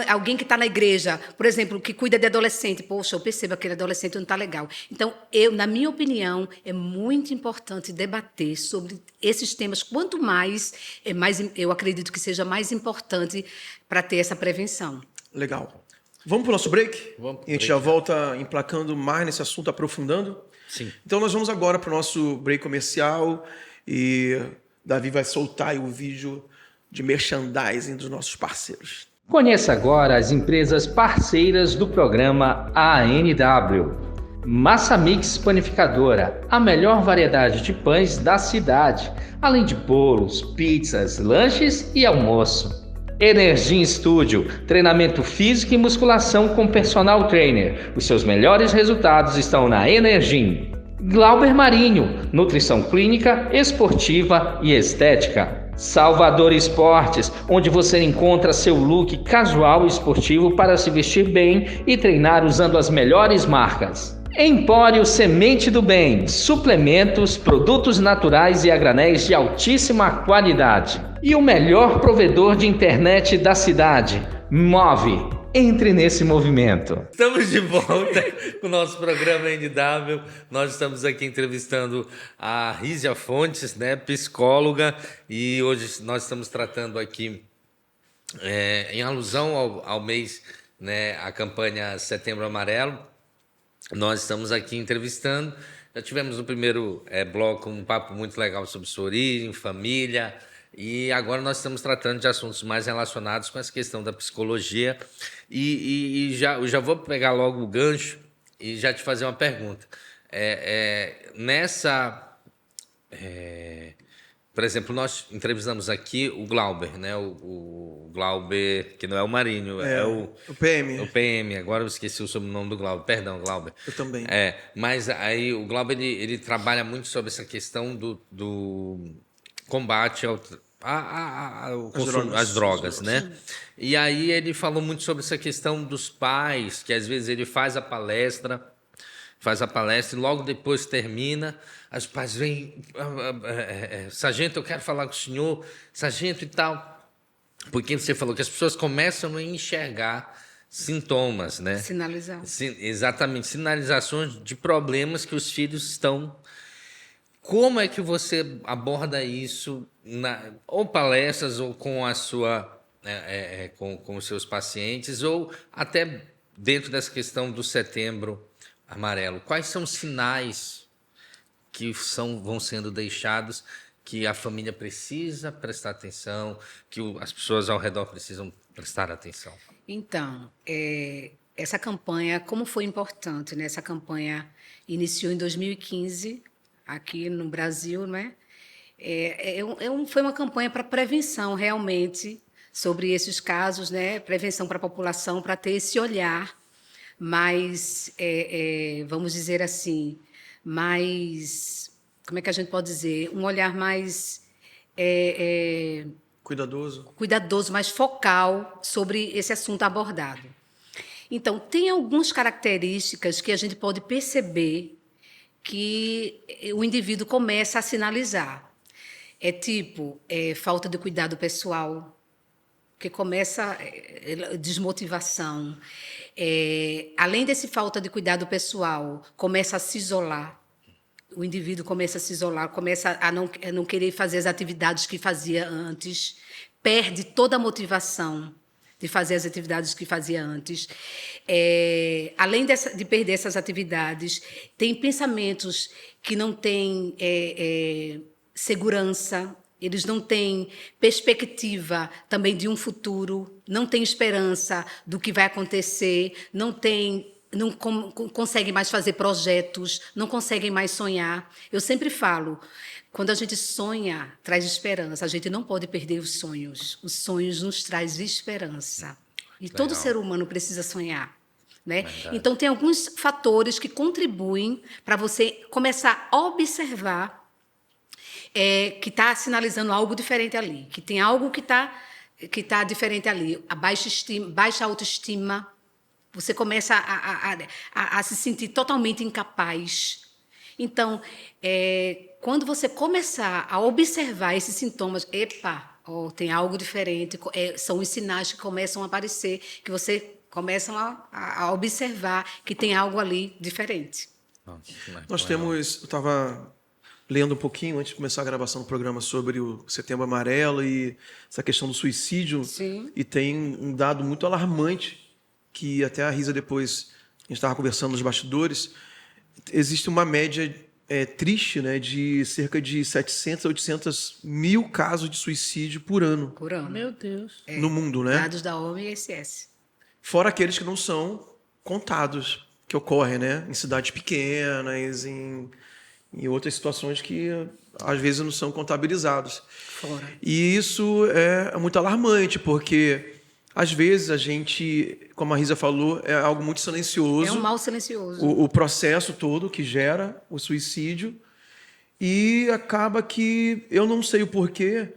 alguém que está na igreja, por exemplo, que cuida de adolescente. Poxa, eu percebo que aquele adolescente não está legal. Então, na minha opinião, é muito importante debater sobre esses temas. Quanto mais, eu acredito que seja mais importante para ter essa prevenção. Legal. Vamos para o nosso break? Vamos pro E a gente break, já volta emplacando mais nesse assunto, aprofundando. Sim. Então, nós vamos agora para o nosso break comercial e Davi vai soltar aí o vídeo de merchandising dos nossos parceiros. Conheça agora as empresas parceiras do programa ANW. Massa Mix Panificadora, a melhor variedade de pães da cidade, além de bolos, pizzas, lanches e almoço. Energia Studio, treinamento físico e musculação com personal trainer. Os seus melhores resultados estão na Energia. Glauber Marinho, nutrição clínica, esportiva e estética. Salvador Esportes, onde você encontra seu look casual e esportivo para se vestir bem e treinar usando as melhores marcas. Empório Semente do Bem, suplementos, produtos naturais e a granéis de altíssima qualidade. E o melhor provedor de internet da cidade, Move. Entre nesse movimento. Estamos de volta com o nosso programa NW. Nós estamos aqui entrevistando a Rízia Fontes, né, psicóloga, e hoje nós estamos tratando aqui, em alusão ao mês, né, a campanha Setembro Amarelo. Nós estamos aqui entrevistando. Já tivemos no primeiro bloco um papo muito legal sobre sua origem, família. E agora nós estamos tratando de assuntos mais relacionados com essa questão da psicologia. E já vou pegar logo o gancho e já te fazer uma pergunta. Por exemplo, nós entrevistamos aqui o Glauber, né? O Glauber, que não é o Marinho, é o PM. O PM, agora eu esqueci o sobrenome do Glauber. Perdão, Glauber. Eu também. Mas aí o Glauber ele trabalha muito sobre essa questão do combate às drogas, né? E aí ele falou muito sobre essa questão dos pais, que às vezes ele faz a palestra e logo depois termina, os pais vêm, sargento, eu quero falar com o senhor, sargento e tal. Porque você falou que as pessoas começam a enxergar sintomas, né? Sinalizar. Exatamente, sinalizações de problemas que os filhos estão. Como é que você aborda isso, ou palestras, ou com a sua, com os seus pacientes, ou até dentro dessa questão do Setembro Amarelo? Quais são os sinais que vão sendo deixados, que a família precisa prestar atenção, que as pessoas ao redor precisam prestar atenção? Então, essa campanha, como foi importante, né? Essa campanha iniciou em 2015, aqui no Brasil, né? Foi uma campanha para prevenção, realmente, sobre esses casos, né? Prevenção para a população, para ter esse olhar mais, vamos dizer assim, mais, como é que a gente pode dizer? Um olhar mais cuidadoso, mais focal sobre esse assunto abordado. Então, tem algumas características que a gente pode perceber que o indivíduo começa a sinalizar. falta de cuidado pessoal, que começa desmotivação. Além desse falta de cuidado pessoal, começa a se isolar. O indivíduo começa a se isolar, começa a não querer fazer as atividades que fazia antes, perde toda a motivação de fazer as atividades que fazia antes. Além de perder essas atividades, tem pensamentos que não têm segurança, eles não têm perspectiva também de um futuro, não têm esperança do que vai acontecer, não conseguem mais fazer projetos, não conseguem mais sonhar. Eu sempre falo, quando a gente sonha, traz esperança. A gente não pode perder os sonhos. Os sonhos nos trazem esperança. E todo ser humano precisa sonhar, né? Então, tem alguns fatores que contribuem para você começar a observar que está sinalizando algo diferente ali, que tem algo que tá diferente ali. A baixa autoestima, você começa a se sentir totalmente incapaz. Então, quando você começar a observar esses sintomas, tem algo diferente, são os sinais que começam a aparecer, que você começa a observar que tem algo ali diferente. Nós temos... Eu estava lendo um pouquinho antes de começar a gravação do programa sobre o Setembro Amarelo e essa questão do suicídio. Sim. E tem um dado muito alarmante, que até a Risa depois, a gente estava conversando nos bastidores, existe uma média triste, né, de cerca de 700 a 800 mil casos de suicídio por ano. Por ano. Meu Deus. No mundo, né? Dados da OMS. Fora aqueles que não são contados, que ocorrem, né, em cidades pequenas, em outras situações que às vezes não são contabilizados. Fora. E isso é muito alarmante, porque às vezes a gente, como a Risa falou, é algo muito silencioso. É um mal silencioso. O processo todo que gera o suicídio. E acaba que, eu não sei o porquê,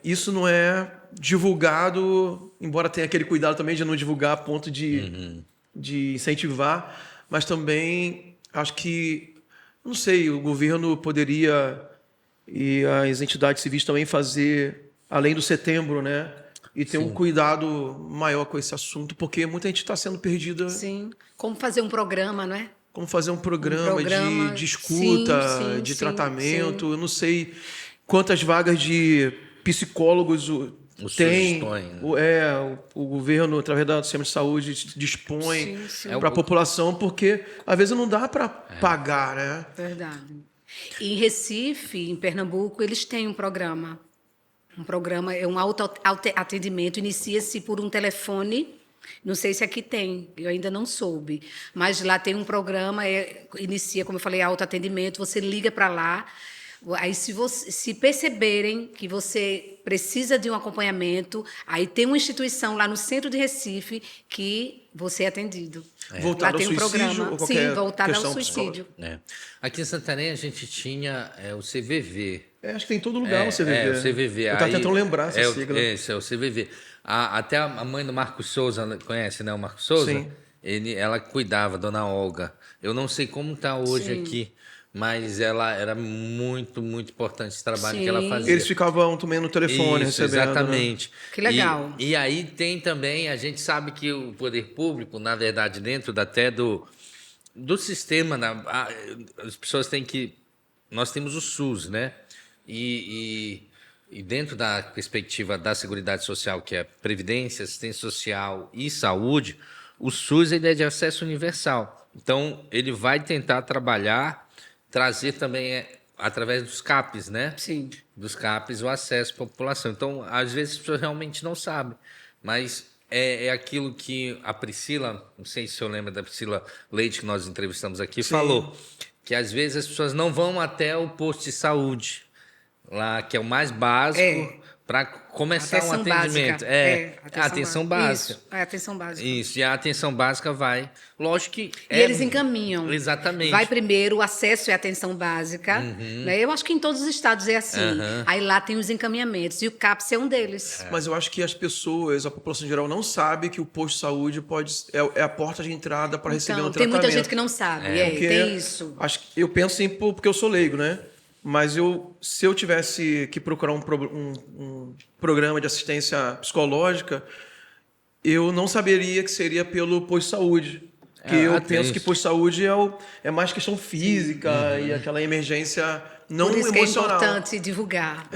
isso não é divulgado, embora tenha aquele cuidado também de não divulgar a ponto de incentivar, mas também acho que, não sei, o governo poderia e as entidades civis também fazer, além do setembro, né? E ter um cuidado maior com esse assunto, porque muita gente está sendo perdida. Sim. Como fazer um programa, não é? Como fazer um programa de escuta, de tratamento. Sim. Eu não sei quantas vagas de psicólogos tem. O governo, através do sistema de saúde, dispõe para a população, porque às vezes não dá para pagar, né? Verdade. E em Recife, em Pernambuco, eles têm um programa. Um programa, um autoatendimento, inicia-se por um telefone, não sei se aqui tem, eu ainda não soube, mas lá tem um programa, inicia, como eu falei, autoatendimento, você liga para lá, aí se perceberem que você precisa de um acompanhamento, aí tem uma instituição lá no centro de Recife que você é atendido. Voltado lá tem ao suicídio programa, ou qualquer sim, voltado ao questão suicídio. Aqui em Santarém a gente tinha o CVV. Acho que tem em todo lugar o CVV. O CVV. Eu estava tentando lembrar essa sigla. Esse é o CVV. Até a mãe do Marcos Souza, conhece, né? O Marcos Souza? Sim. Ela cuidava, dona Olga. Eu não sei como está hoje aqui, mas ela era muito, muito importante esse trabalho que ela fazia. Eles ficavam também no telefone recebendo. Exatamente. Né? Que legal. E aí tem também, a gente sabe que o poder público, na verdade, dentro até do sistema, as pessoas têm que... Nós temos o SUS, né? E dentro da perspectiva da Seguridade Social, que é Previdência, Assistência Social e Saúde, o SUS ele é de acesso universal. Então, ele vai tentar trazer também, através dos CAPs, né? Sim. Dos CAPs, o acesso à população. Então, às vezes, as pessoas realmente não sabem, mas é aquilo que a Priscila, não sei se eu lembro da Priscila Leite, que nós entrevistamos aqui, falou, que às vezes as pessoas não vão até o posto de saúde, lá, que é o mais básico, para começar atenção um atendimento. Básica. A atenção básica. Isso, a atenção básica. Isso, e a atenção básica vai. Lógico que. E eles encaminham. Exatamente. Vai primeiro, o acesso é a atenção básica. Né? Eu acho que em todos os estados é assim. Aí lá tem os encaminhamentos. E o CAPS é um deles. Mas eu acho que as pessoas, a população em geral, não sabe que o posto de saúde é a porta de entrada para receber um tem tratamento. muita gente que não sabe. Tem isso. Eu penso assim, porque eu sou leigo, né? mas se eu tivesse que procurar um programa de assistência psicológica, eu não saberia que seria pelo posto de saúde. Porque eu penso que posto de saúde é mais questão física e aquela emergência não Por isso emocional. que é importante divulgar.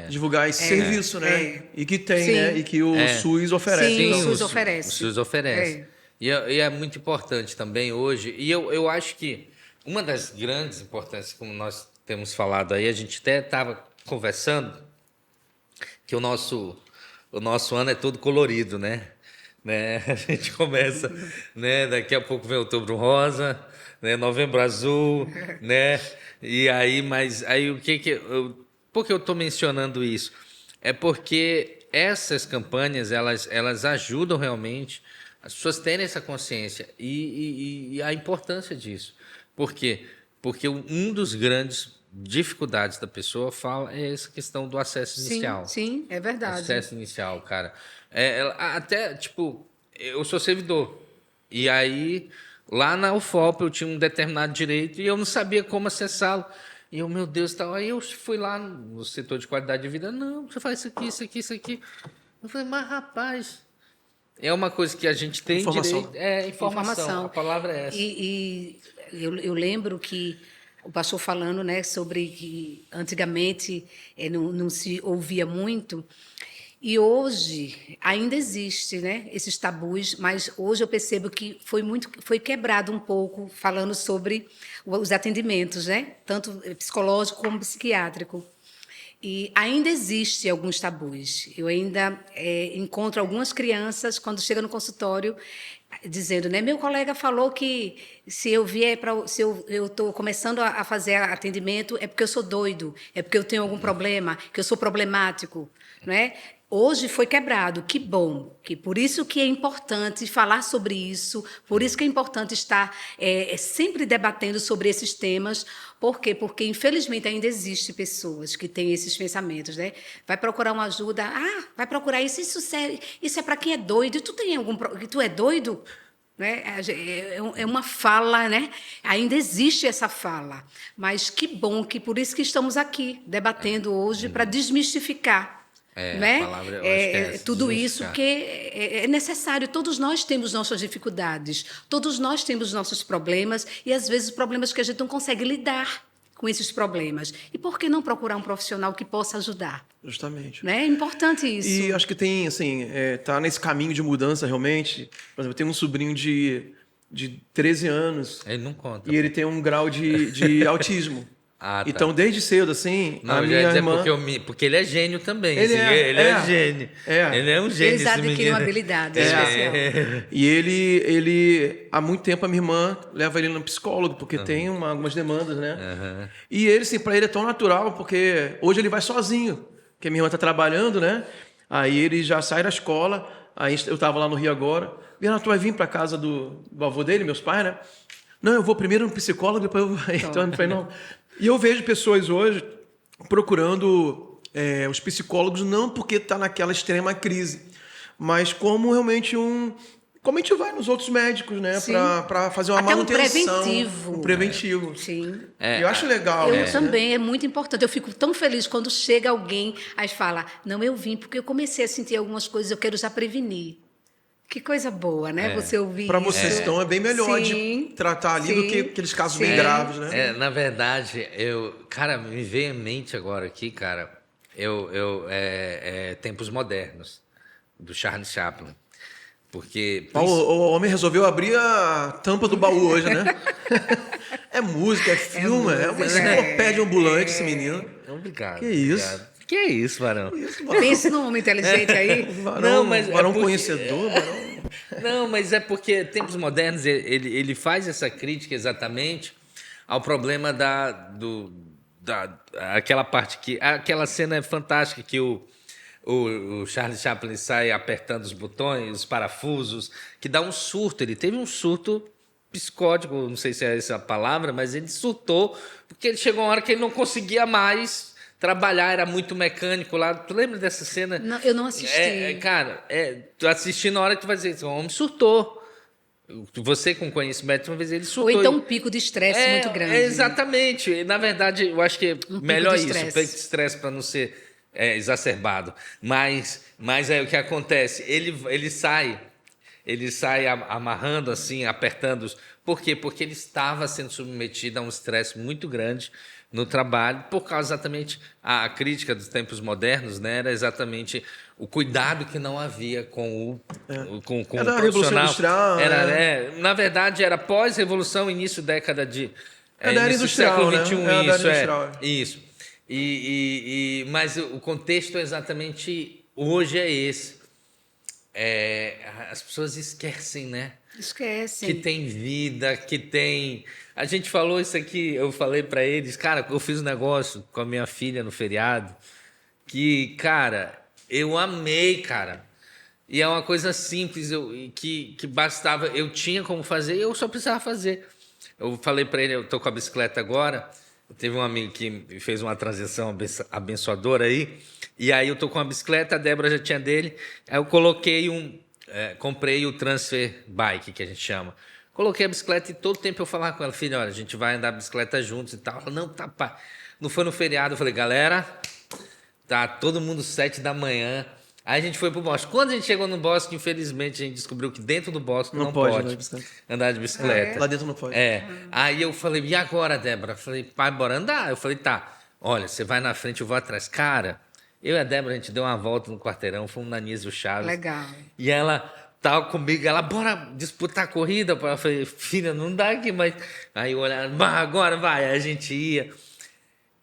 Divulgar esse serviço, né? E que tem, né? E que o SUS oferece. Sim, então. o SUS oferece. O SUS oferece. E é muito importante também hoje. E eu acho que uma das grandes importâncias, como nós temos falado aí, a gente até estava conversando, que o nosso ano é todo colorido, né? A gente começa, né? Daqui a pouco vem Outubro Rosa, né? Novembro Azul, né? E aí, mas aí por que eu estou mencionando isso? É porque essas campanhas elas ajudam realmente as pessoas terem essa consciência e a importância disso. Por quê? Porque um dos grandes dificuldades da pessoa é essa questão do acesso inicial. Sim, é verdade. Acesso inicial, cara. Até, tipo, eu sou servidor. E aí, lá na UFOP, eu tinha um determinado direito e eu não sabia como acessá-lo. E eu, meu Deus, tal. Aí eu fui lá no setor de qualidade de vida. Não, você faz isso aqui, isso aqui, isso aqui. Eu falei, mas rapaz, é uma coisa que a gente tem Informação. direito. É informação. A palavra é essa. E eu lembro que o pastor falando, né, sobre que antigamente não se ouvia muito. E hoje ainda existe, né, esses tabus, mas hoje eu percebo que foi quebrado um pouco, falando sobre os atendimentos, né, tanto psicológico como psiquiátrico. E ainda existe alguns tabus. Eu ainda encontro algumas crianças quando chegam no consultório dizendo, né, meu colega falou que se eu estou começando a fazer atendimento é porque eu sou doido, é porque eu tenho algum problema, que eu sou problemático, né? Hoje foi quebrado, que bom, que por isso que é importante falar sobre isso, por isso que é importante estar sempre debatendo sobre esses temas. Por quê? Porque, infelizmente, ainda existem pessoas que têm esses pensamentos, né? Vai procurar uma ajuda, vai procurar isso é para quem é doido, tu é doido? Né? É uma fala, né? Ainda existe essa fala, mas que bom que por isso que estamos aqui debatendo hoje para desmistificar. Né? A palavra, eu acho que é tudo isso que é necessário. Todos nós temos nossas dificuldades, todos nós temos nossos problemas e às vezes problemas que a gente não consegue lidar com esses problemas. E por que não procurar um profissional que possa ajudar? Justamente. Né? É importante isso. E acho que tem, assim, tá nesse caminho de mudança realmente. Por exemplo, eu tenho um sobrinho de 13 anos. Ele não conta. E ele tem um grau de autismo. Tá. Então, desde cedo, assim, não, a minha irmã... Porque ele é gênio também. Ele é gênio. Ele é um gênio. Eles adquirem uma habilidade especial. E ele, há muito tempo, a minha irmã leva ele no psicólogo, porque tem algumas demandas, né? E ele, assim, para ele é tão natural, porque hoje ele vai sozinho, porque a minha irmã está trabalhando, né? Aí ele já sai da escola, aí eu estava lá no Rio agora, Bernardo, tu vai vir para casa do avô dele, meus pais, né? Não, eu vou primeiro no psicólogo, depois eu vou... Então, eu falei, não... E eu vejo pessoas hoje procurando os psicólogos não porque está naquela extrema crise, mas como realmente como a gente vai nos outros médicos, né? Para fazer uma até manutenção. Um preventivo. Sim. Eu acho legal. Eu também, é muito importante. Eu fico tão feliz quando chega alguém e fala, não, eu vim porque eu comecei a sentir algumas coisas, eu quero já prevenir. Que coisa boa, né? Você ouvir para vocês, então, é bem melhor de tratar ali do que aqueles casos bem graves, né? Na verdade, cara, me veio em mente agora aqui, cara, Tempos Modernos, do Charles Chaplin. Porque... O homem resolveu abrir a tampa do baú hoje, né? É música, é filme, é uma enciclopédia ambulante esse menino. Obrigado. Que isso? Obrigado. Que é isso, Varão? Pense num homem inteligente aí. Varão conhecedor, Varão. Não, mas é porque Tempos Modernos, ele faz essa crítica exatamente ao problema aquela parte que... Aquela cena é fantástica que o Charles Chaplin sai apertando os botões, os parafusos, que dá um surto. Ele teve um surto psicótico, não sei se é essa a palavra, mas ele surtou porque ele chegou uma hora que ele não conseguia mais trabalhar, era muito mecânico lá. Tu lembra dessa cena? Não, eu não assisti. Cara, tu assistindo na hora que tu vai dizer, o homem surtou. Você com conhecimento, uma vez ele Ou surtou. então um pico de estresse muito grande. Exatamente. Na verdade, eu acho que é pico melhor de isso, estresse. pico de estresse para não ser exacerbado. Mas aí o que acontece? Ele sai amarrando assim, apertando. Por quê? Porque ele estava sendo submetido a um estresse muito grande no trabalho, por causa exatamente a crítica dos tempos modernos, né? Era exatamente o cuidado que não havia com com Era o a Revolução profissional. Industrial, Na verdade, era pós-revolução, início década de É da era início do industrial, século né? XXI, É da era isso industrial. isso. Mas o contexto exatamente hoje é esse. As pessoas esquecem, né? Esquecem. Que tem vida, que tem. A gente falou isso aqui, eu falei para eles, cara, eu fiz um negócio com a minha filha no feriado que, cara, eu amei, cara. E é uma coisa simples, que bastava, eu tinha como fazer, eu só precisava fazer. Eu falei para ele, eu tô com a bicicleta agora. Teve um amigo que me fez uma transição abençoadora aí, e aí eu tô com a bicicleta, a Débora já tinha dele, aí eu coloquei comprei o transfer bike, que a gente chama. Coloquei a bicicleta e todo tempo eu falava com ela, filha, olha, a gente vai andar bicicleta juntos e tal. Ela, não, tá, pá. Não foi no feriado, eu falei, galera, tá todo mundo 7 da manhã. Aí a gente foi pro bosque. Quando a gente chegou no bosque, infelizmente, a gente descobriu que dentro do bosque não pode andar de bicicleta. Lá dentro não pode. Aí eu falei, e agora, Débora? Eu falei, pai, bora andar. Eu falei, tá, olha, você vai na frente, eu vou atrás. Cara, eu e a Débora, a gente deu uma volta no quarteirão, fomos na Anísio Chaves. Legal. E ela tava comigo, ela, bora disputar a corrida. Eu falei, filha, não dá aqui, mas... Aí eu olhava, agora vai. Aí a gente ia.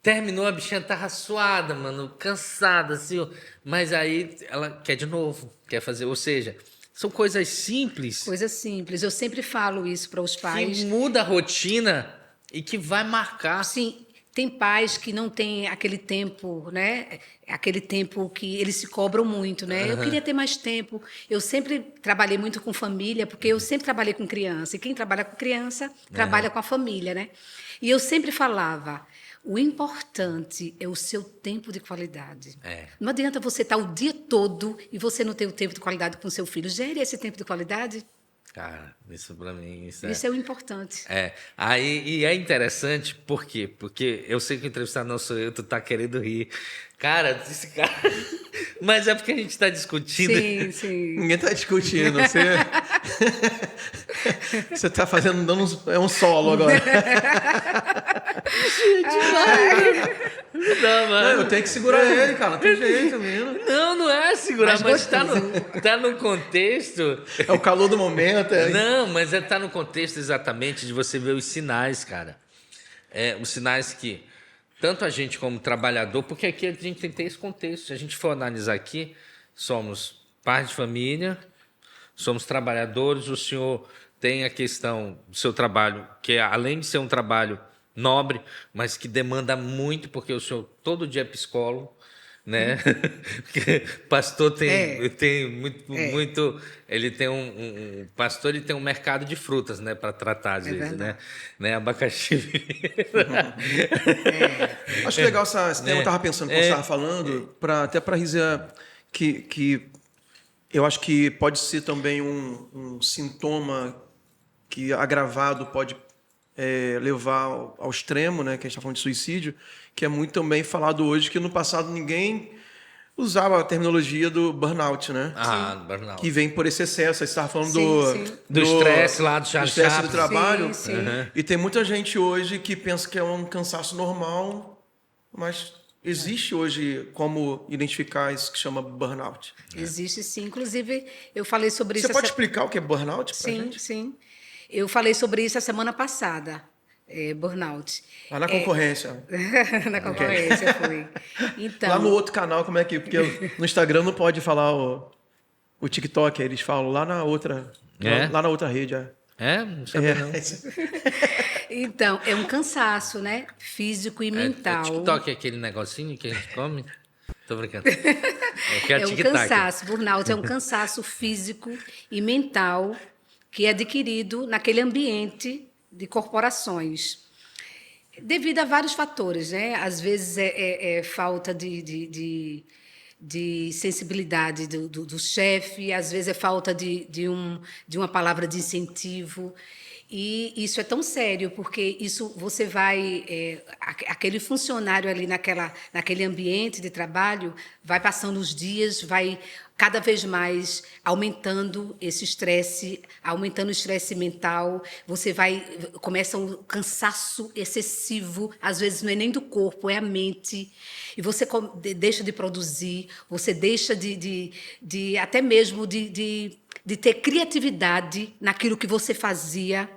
Terminou, a bichinha tava suada, mano, cansada, assim. Mas aí ela quer de novo, quer fazer. Ou seja, são coisas simples. Coisas simples. Eu sempre falo isso para os pais. Que muda a rotina e que vai marcar. Sim, tem pais que não têm aquele tempo, né? Aquele tempo que eles se cobram muito, né? Eu queria ter mais tempo. Eu sempre trabalhei muito com família, porque eu sempre trabalhei com criança. E quem trabalha com criança, trabalha com a família, né? E eu sempre falava, o importante é o seu tempo de qualidade. Não adianta você estar o dia todo e você não ter o tempo de qualidade com seu filho. Gere esse tempo de qualidade. Cara, isso pra mim... Isso é o importante. E é interessante, por quê? Porque eu sei que o entrevistado não sou eu, tu tá querendo rir. Cara, esse cara... Mas é porque a gente tá discutindo. Sim, sim. Ninguém tá discutindo. Você tá fazendo... É um solo agora. Não, eu tenho que segurar ele, cara. Não tem jeito, menino. Não é segurar, mas tá no contexto... É o calor do momento. Não, mas tá no contexto exatamente de você ver os sinais, cara. Os sinais que tanto a gente como trabalhador, porque aqui a gente tem que ter esse contexto. Se a gente for analisar aqui, somos pais de família, somos trabalhadores, o senhor tem a questão do seu trabalho, que além de ser um trabalho nobre, mas que demanda muito, porque o senhor todo dia é psicólogo, né? Porque pastor tem muito, ele tem pastor, ele tem um mercado de frutas, né, para tratar às vezes, né? Abacaxi. Acho legal esse tema. Eu estava pensando quando você estava falando, até para Rízia, que eu acho que pode ser também um sintoma que agravado pode levar ao extremo, né? Que a gente está falando de suicídio, que é muito também falado hoje, que no passado ninguém usava a terminologia do burnout, né? Do burnout. Que vem por esse excesso. Você estava falando do estresse lá, do estresse do trabalho. Sim. E tem muita gente hoje que pensa que é um cansaço normal, mas existe hoje como identificar isso que chama burnout. Existe sim. Inclusive, eu falei sobre isso... Você pode explicar o que é burnout pra gente? Sim. Eu falei sobre isso a semana passada. Burnout. Lá na concorrência. Na concorrência, foi. Então, lá no outro canal, como é que... Porque no Instagram não pode falar o TikTok, eles falam lá na outra... Lá na outra rede, Não sabia não. Então, é um cansaço, né? Físico e mental. O TikTok é aquele negocinho que a gente come? Tô brincando. É um cansaço. Burnout é um cansaço físico e mental que é adquirido naquele ambiente de corporações, devido a vários fatores, né? Às vezes é falta de de sensibilidade do chefe, às vezes é falta de uma palavra de incentivo. E isso é tão sério, porque isso você vai. Aquele funcionário ali naquele ambiente de trabalho vai passando os dias, vai cada vez mais aumentando esse estresse, aumentando o estresse mental. Começa um cansaço excessivo, às vezes não é nem do corpo, é a mente. E você deixa de produzir, você deixa até mesmo de ter criatividade naquilo que você fazia.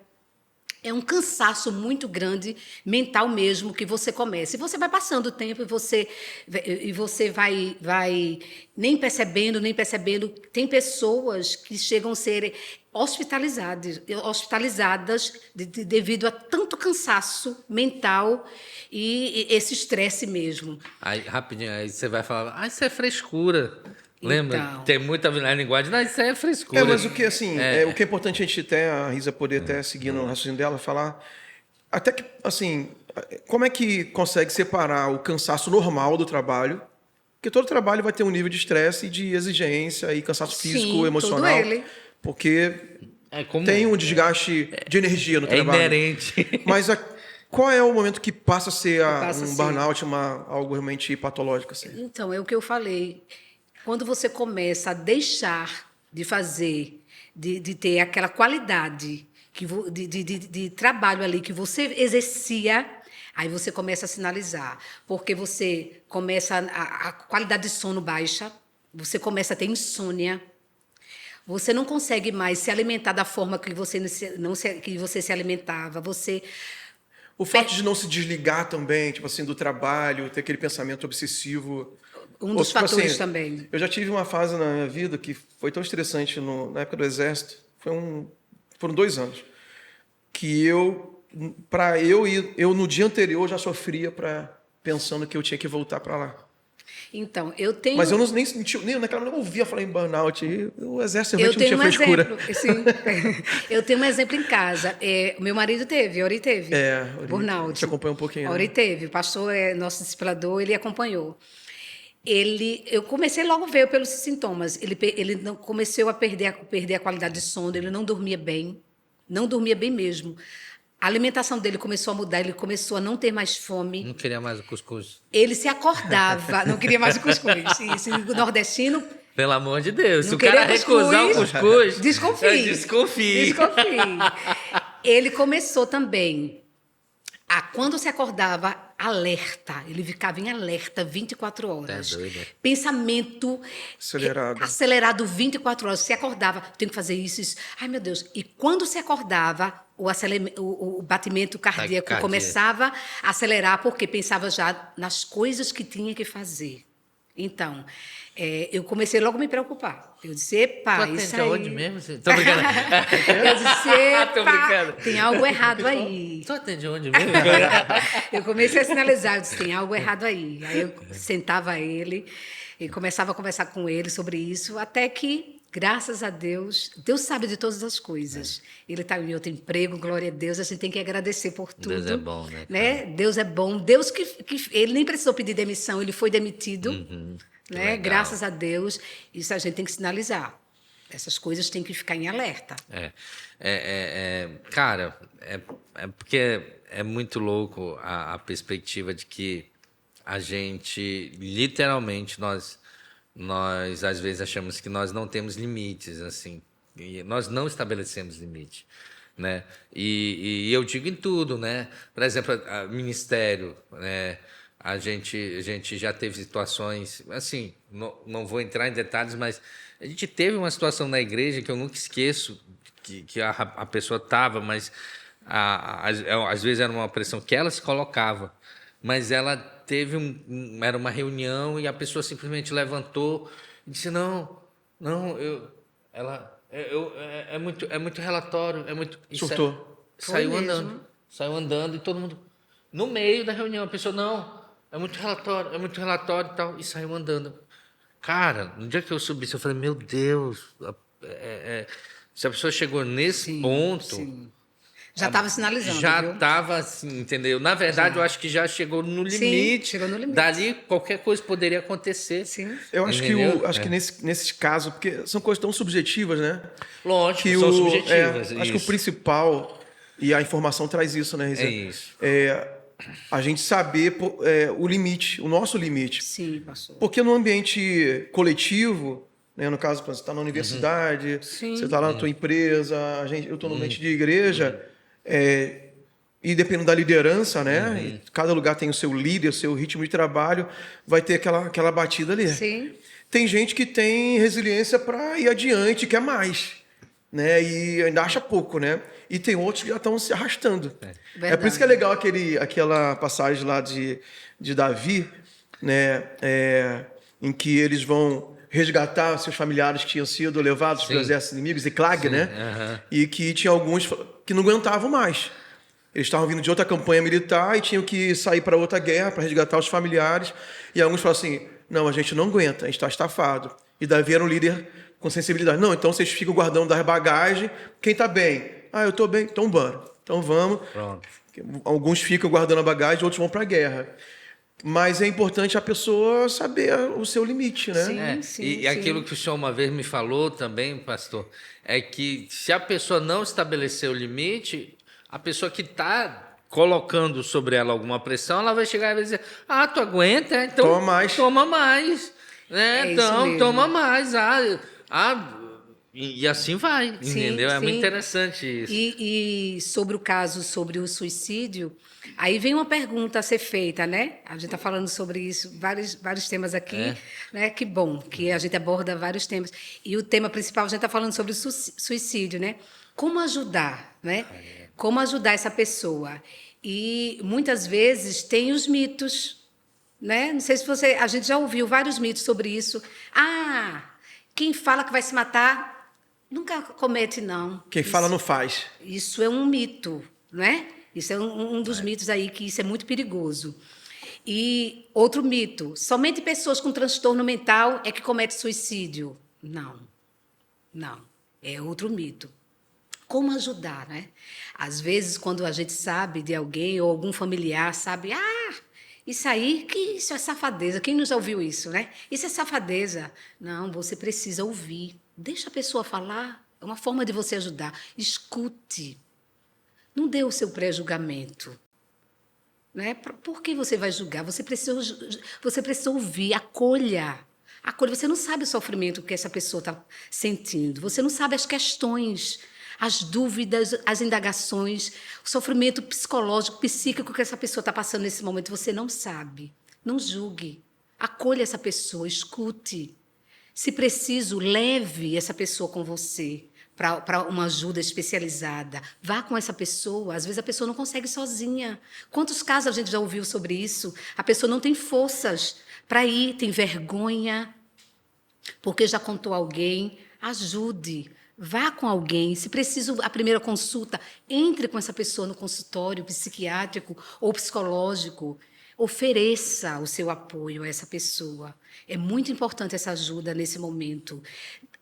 É um cansaço muito grande, mental mesmo, que você começa. E você vai passando o tempo e você vai nem percebendo. Tem pessoas que chegam a ser hospitalizadas devido a tanto cansaço mental e esse estresse mesmo. Aí, rapidinho, aí você vai falar, isso é frescura. Lembra? Então. Tem muita linguagem. Não, isso aí é frescura. Mas o que, assim, o que é importante a gente até, a Risa poder até seguir no raciocínio dela, falar até que, assim, como é que consegue separar o cansaço normal do trabalho? Porque todo trabalho vai ter um nível de estresse e de exigência e cansaço físico, emocional. Todo ele. Porque tem um desgaste de energia no trabalho. É inerente. Mas qual é o momento que passa a ser um burnout, algo realmente patológico? Assim? Então, é o que eu falei. Quando você começa a deixar de fazer, de ter aquela qualidade de trabalho ali que você exercia, aí você começa a sinalizar. Porque você começa a qualidade de sono baixa, você começa a ter insônia, você não consegue mais se alimentar da forma que você se alimentava, O fato de não se desligar também, tipo assim, do trabalho, ter aquele pensamento obsessivo. Um dos fatores também. Eu já tive uma fase na minha vida que foi tão estressante na época do Exército. Foram 2 anos. Que eu no dia anterior já sofria pensando que eu tinha que voltar para lá. Então, eu tenho... Mas eu nem senti, naquela hora eu não ouvia falar em burnout. O Exército realmente não tinha frescura. Sim. Eu tenho um exemplo em casa. Meu marido Ori teve. Burnout. A gente acompanha um pouquinho. Ori teve. O pastor, nosso discipulador, ele acompanhou. Eu comecei logo a ver pelos sintomas. Ele começou a perder a qualidade de sono, ele não dormia bem mesmo. A alimentação dele começou a mudar, ele começou a não ter mais fome. Não queria mais o cuscuz. Ele se acordava, não queria mais o cuscuz. Esse nordestino... Pelo amor de Deus, se o queria cara recusar o cuscuz... Desconfie. Ele começou também quando se acordava, alerta. Ele ficava em alerta 24 horas. Tá doido. Pensamento acelerado 24 horas. Se acordava, tenho que fazer isso. Ai, meu Deus. E quando se acordava, o batimento cardíaco começava a acelerar, porque pensava já nas coisas que tinha que fazer. Então, eu comecei logo a me preocupar. Eu disse, epa, isso aí... onde mesmo? Tô brincando. Eu disse, epa, Tô brincando. tem algo errado aí. Tu atende onde mesmo? Eu comecei a sinalizar, eu disse, tem algo errado aí. Aí eu sentava ele e começava a conversar com ele sobre isso, até que, graças a Deus, Deus sabe de todas as coisas. Ele está em outro emprego, glória a Deus, a gente tem que agradecer por tudo. Deus é bom, né? Deus é bom. Deus que ele nem precisou pedir demissão, ele foi demitido. Né? Graças a Deus, isso a gente tem que sinalizar. Essas coisas têm que ficar em alerta. Cara, porque é muito louco a perspectiva de que a gente, literalmente, nós às vezes achamos que nós não temos limites, assim, e nós não estabelecemos limite, né? E eu digo em tudo, né? Por exemplo, ministério, né? A gente já teve situações, assim, não vou entrar em detalhes, mas a gente teve uma situação na igreja que eu nunca esqueço, que a pessoa estava, mas às vezes era uma pressão que ela se colocava, mas ela teve era uma reunião e a pessoa simplesmente levantou e disse, é muito relatório, é muito... Surtou. Saiu andando e todo mundo... No meio da reunião, a pessoa, é muito relatório e tal, e saiu andando. Cara, no dia que eu subi, eu falei, meu Deus, se a pessoa chegou nesse ponto... Sim. Já estava sinalizando, Já viu? estava assim, entendeu? Na verdade, eu acho que já chegou no limite. Sim, chegou no limite. Dali, qualquer coisa poderia acontecer. Sim. Eu acho Entendeu? que nesses casos, porque são coisas tão subjetivas, né? Lógico, Que são subjetivas. acho que o isso. principal, e a informação traz isso, né, Rizia? É isso. A gente saber o limite, o nosso limite. Sim, pastor. Porque no ambiente coletivo, né, no caso, você está na universidade, Sim. você está lá na tua empresa, eu estou no ambiente de igreja, e dependendo da liderança, né? E cada lugar tem o seu líder, o seu ritmo de trabalho, vai ter aquela batida ali. Sim. Tem gente que tem resiliência para ir adiante, quer mais, né? E ainda acha pouco, né? E tem outros que já estão se arrastando. É por isso que é legal aquela passagem lá de Davi, né? Em que eles vão resgatar seus familiares que tinham sido levados para os exércitos inimigos, Ziklag, né? E que tinha alguns que não aguentavam mais. Eles estavam vindo de outra campanha militar e tinham que sair para outra guerra para resgatar os familiares. E alguns falaram assim, não, a gente não aguenta, a gente está estafado. E Davi era um líder com sensibilidade. Não, então vocês ficam guardando das bagagens. Quem está bem? Ah, eu estou bem. Então bora. Então vamos. Pronto. Alguns ficam guardando a bagagem, outros vão para a guerra. Mas é importante a pessoa saber o seu limite, né? Sim, E aquilo que o senhor uma vez me falou também, pastor, é que se a pessoa não estabelecer o limite, a pessoa que está colocando sobre ela alguma pressão, ela vai chegar e vai dizer, tu aguenta? Então Toma mais. Toma mais. Né? É isso Então, mesmo. toma mais. E assim vai, Sim, entendeu? É sim. muito interessante isso. E sobre o caso, sobre o suicídio, aí vem uma pergunta a ser feita, né? A gente está falando sobre isso, vários temas aqui, né? Que bom que a gente aborda vários temas. E o tema principal, a gente está falando sobre o suicídio, né? Como ajudar, né? Como ajudar essa pessoa. E muitas vezes tem os mitos, né? Não sei se a gente já ouviu vários mitos sobre isso. Quem fala que vai se matar nunca comete, não. Quem fala não faz. Isso é um mito, não é? Isso é um dos mitos aí, que isso é muito perigoso. E outro mito, somente pessoas com transtorno mental é que cometem suicídio. Não, é outro mito. Como ajudar, né? Às vezes, quando a gente sabe de alguém ou algum familiar sabe, isso é safadeza. Quem não já ouviu isso, né? Isso é safadeza. Não, você precisa ouvir. Deixa a pessoa falar. É uma forma de você ajudar. Escute. Não dê o seu pré-julgamento. Né? Por que você vai julgar? Você precisa ouvir. Acolha. Você não sabe o sofrimento que essa pessoa está sentindo. Você não sabe as questões, as dúvidas, as indagações, o sofrimento psicológico, psíquico que essa pessoa está passando nesse momento. Você não sabe. Não julgue. Acolha essa pessoa, escute. Se preciso, leve essa pessoa com você para uma ajuda especializada. Vá com essa pessoa. Às vezes a pessoa não consegue sozinha. Quantos casos a gente já ouviu sobre isso? A pessoa não tem forças para ir, tem vergonha, porque já contou a alguém. Ajude. Vá com alguém. Se preciso, a primeira consulta, entre com essa pessoa no consultório psiquiátrico ou psicológico. Ofereça o seu apoio a essa pessoa. É muito importante essa ajuda nesse momento.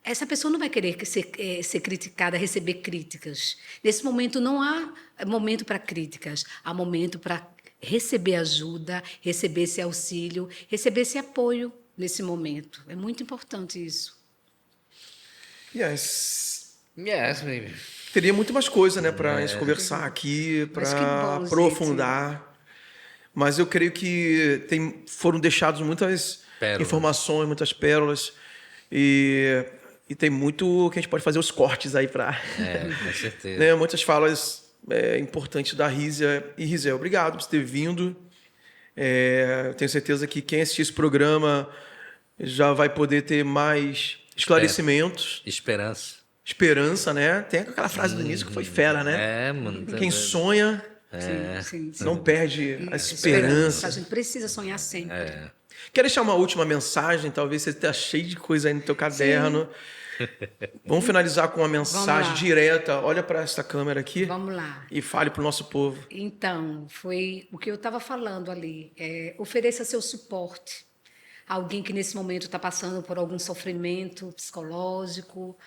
Essa pessoa não vai querer ser criticada, receber críticas. Nesse momento não há momento para críticas, há momento para receber ajuda, receber esse auxílio, receber esse apoio nesse momento. É muito importante isso. Yes, baby. Teria muito mais coisa, né, para a gente conversar aqui, para aprofundar. Gente. Mas eu creio que foram deixadas muitas informações, muitas pérolas. E tem muito que a gente pode fazer os cortes aí para... com certeza. Né, muitas falas importantes da Rizia. E, Rizia, obrigado por ter vindo. Eu tenho certeza que quem assistir esse programa já vai poder ter mais esclarecimentos. Esperança, né? Tem aquela frase do início que foi fera, né? Mano. Quem sonha... Sim. Não perde a esperança. A gente precisa sonhar sempre. Quer deixar uma última mensagem? Talvez você esteja cheio de coisa aí no teu caderno. Vamos finalizar com uma mensagem direta. Olha para essa câmera aqui. Vamos lá. E fale para o nosso povo. Então, foi o que eu estava falando ali. Ofereça seu suporte a alguém que nesse momento está passando por algum sofrimento psicológico,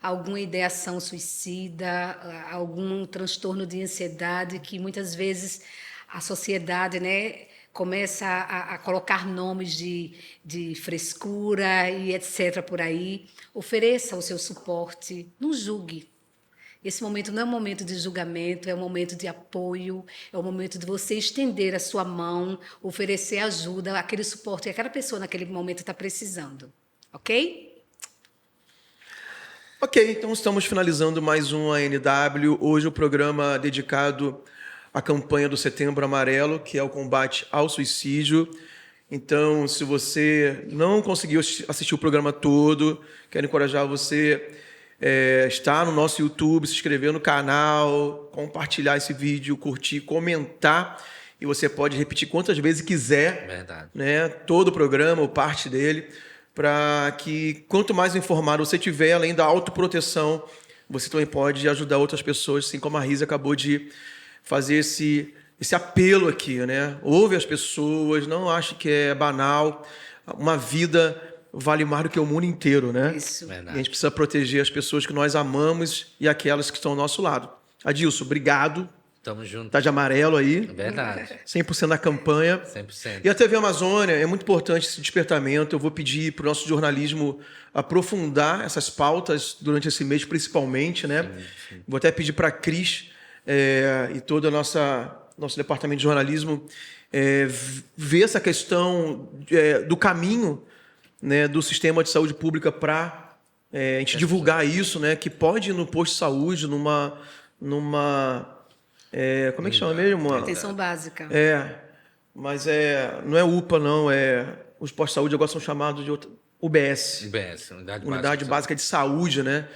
alguma ideação suicida, algum transtorno de ansiedade que muitas vezes a sociedade, né, começa a colocar nomes de frescura e etc. por aí. Ofereça o seu suporte, não julgue. Esse momento não é um momento de julgamento, é um momento de apoio, é um momento de você estender a sua mão, oferecer ajuda, aquele suporte que aquela pessoa naquele momento está precisando. Ok? Ok, então estamos finalizando mais um ANW. Hoje o programa dedicado à campanha do Setembro Amarelo, que é o combate ao suicídio. Então, se você não conseguiu assistir o programa todo, quero encorajar você estar no nosso YouTube, se inscrever no canal, compartilhar esse vídeo, curtir, comentar. E você pode repetir quantas vezes quiser. Verdade. Né, todo o programa ou parte dele, para que quanto mais informado você tiver, além da autoproteção, você também pode ajudar outras pessoas, assim como a Risa acabou de fazer esse apelo aqui, né? Ouve as pessoas, não ache que é banal. Uma vida vale mais do que o mundo inteiro, né? Isso. E a gente precisa proteger as pessoas que nós amamos e aquelas que estão ao nosso lado. Adilson, obrigado. Tamo junto. Tá de amarelo aí. Verdade. 100% na campanha. 100%. E a TV Amazônia, é muito importante esse despertamento. Eu vou pedir para o nosso jornalismo aprofundar essas pautas durante esse mês, principalmente, né? Sim. Vou até pedir para a Cris e todo o nosso departamento de jornalismo ver essa questão do caminho, né, do sistema de saúde pública para a gente divulgar isso, né? Que pode ir no posto de saúde, numa como é que chama mesmo? Atenção básica. Mas não é UPA, não. Os postos de saúde agora são chamados de UBS. UBS, Unidade Básica de Saúde, né?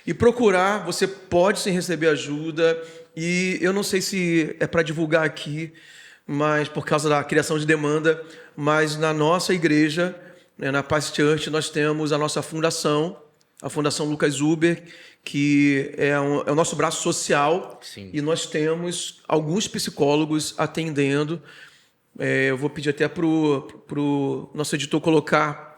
E procurar, você pode sim receber ajuda. E eu não sei se é para divulgar aqui, mas por causa da criação de demanda, mas na nossa igreja, né, na Paz Church, nós temos a nossa fundação, a Fundação Lucas Huber, que é o nosso braço social. Sim. E nós temos alguns psicólogos atendendo. Eu vou pedir até para o nosso editor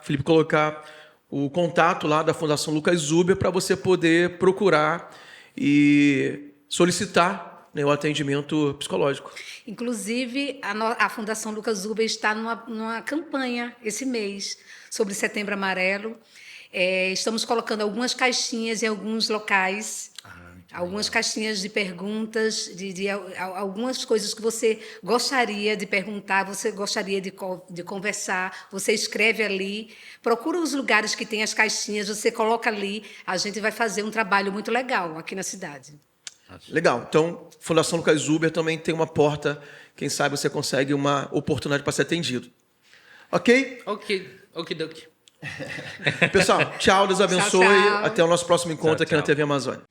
Felipe colocar o contato lá da Fundação Lucas Huber para você poder procurar e solicitar, né, o atendimento psicológico. Inclusive, a Fundação Lucas Huber está numa campanha esse mês sobre Setembro Amarelo. Estamos colocando algumas caixinhas em alguns locais, algumas caixinhas de perguntas, de algumas coisas que você gostaria de perguntar, você gostaria de conversar, você escreve ali, procura os lugares que tem as caixinhas, você coloca ali, a gente vai fazer um trabalho muito legal aqui na cidade. Legal. Então, Fundação Lucas Huber também tem uma porta, quem sabe você consegue uma oportunidade para ser atendido. Ok? Ok. Pessoal, tchau, Deus abençoe. Tchau. Até o nosso próximo encontro aqui na TV Amazônia.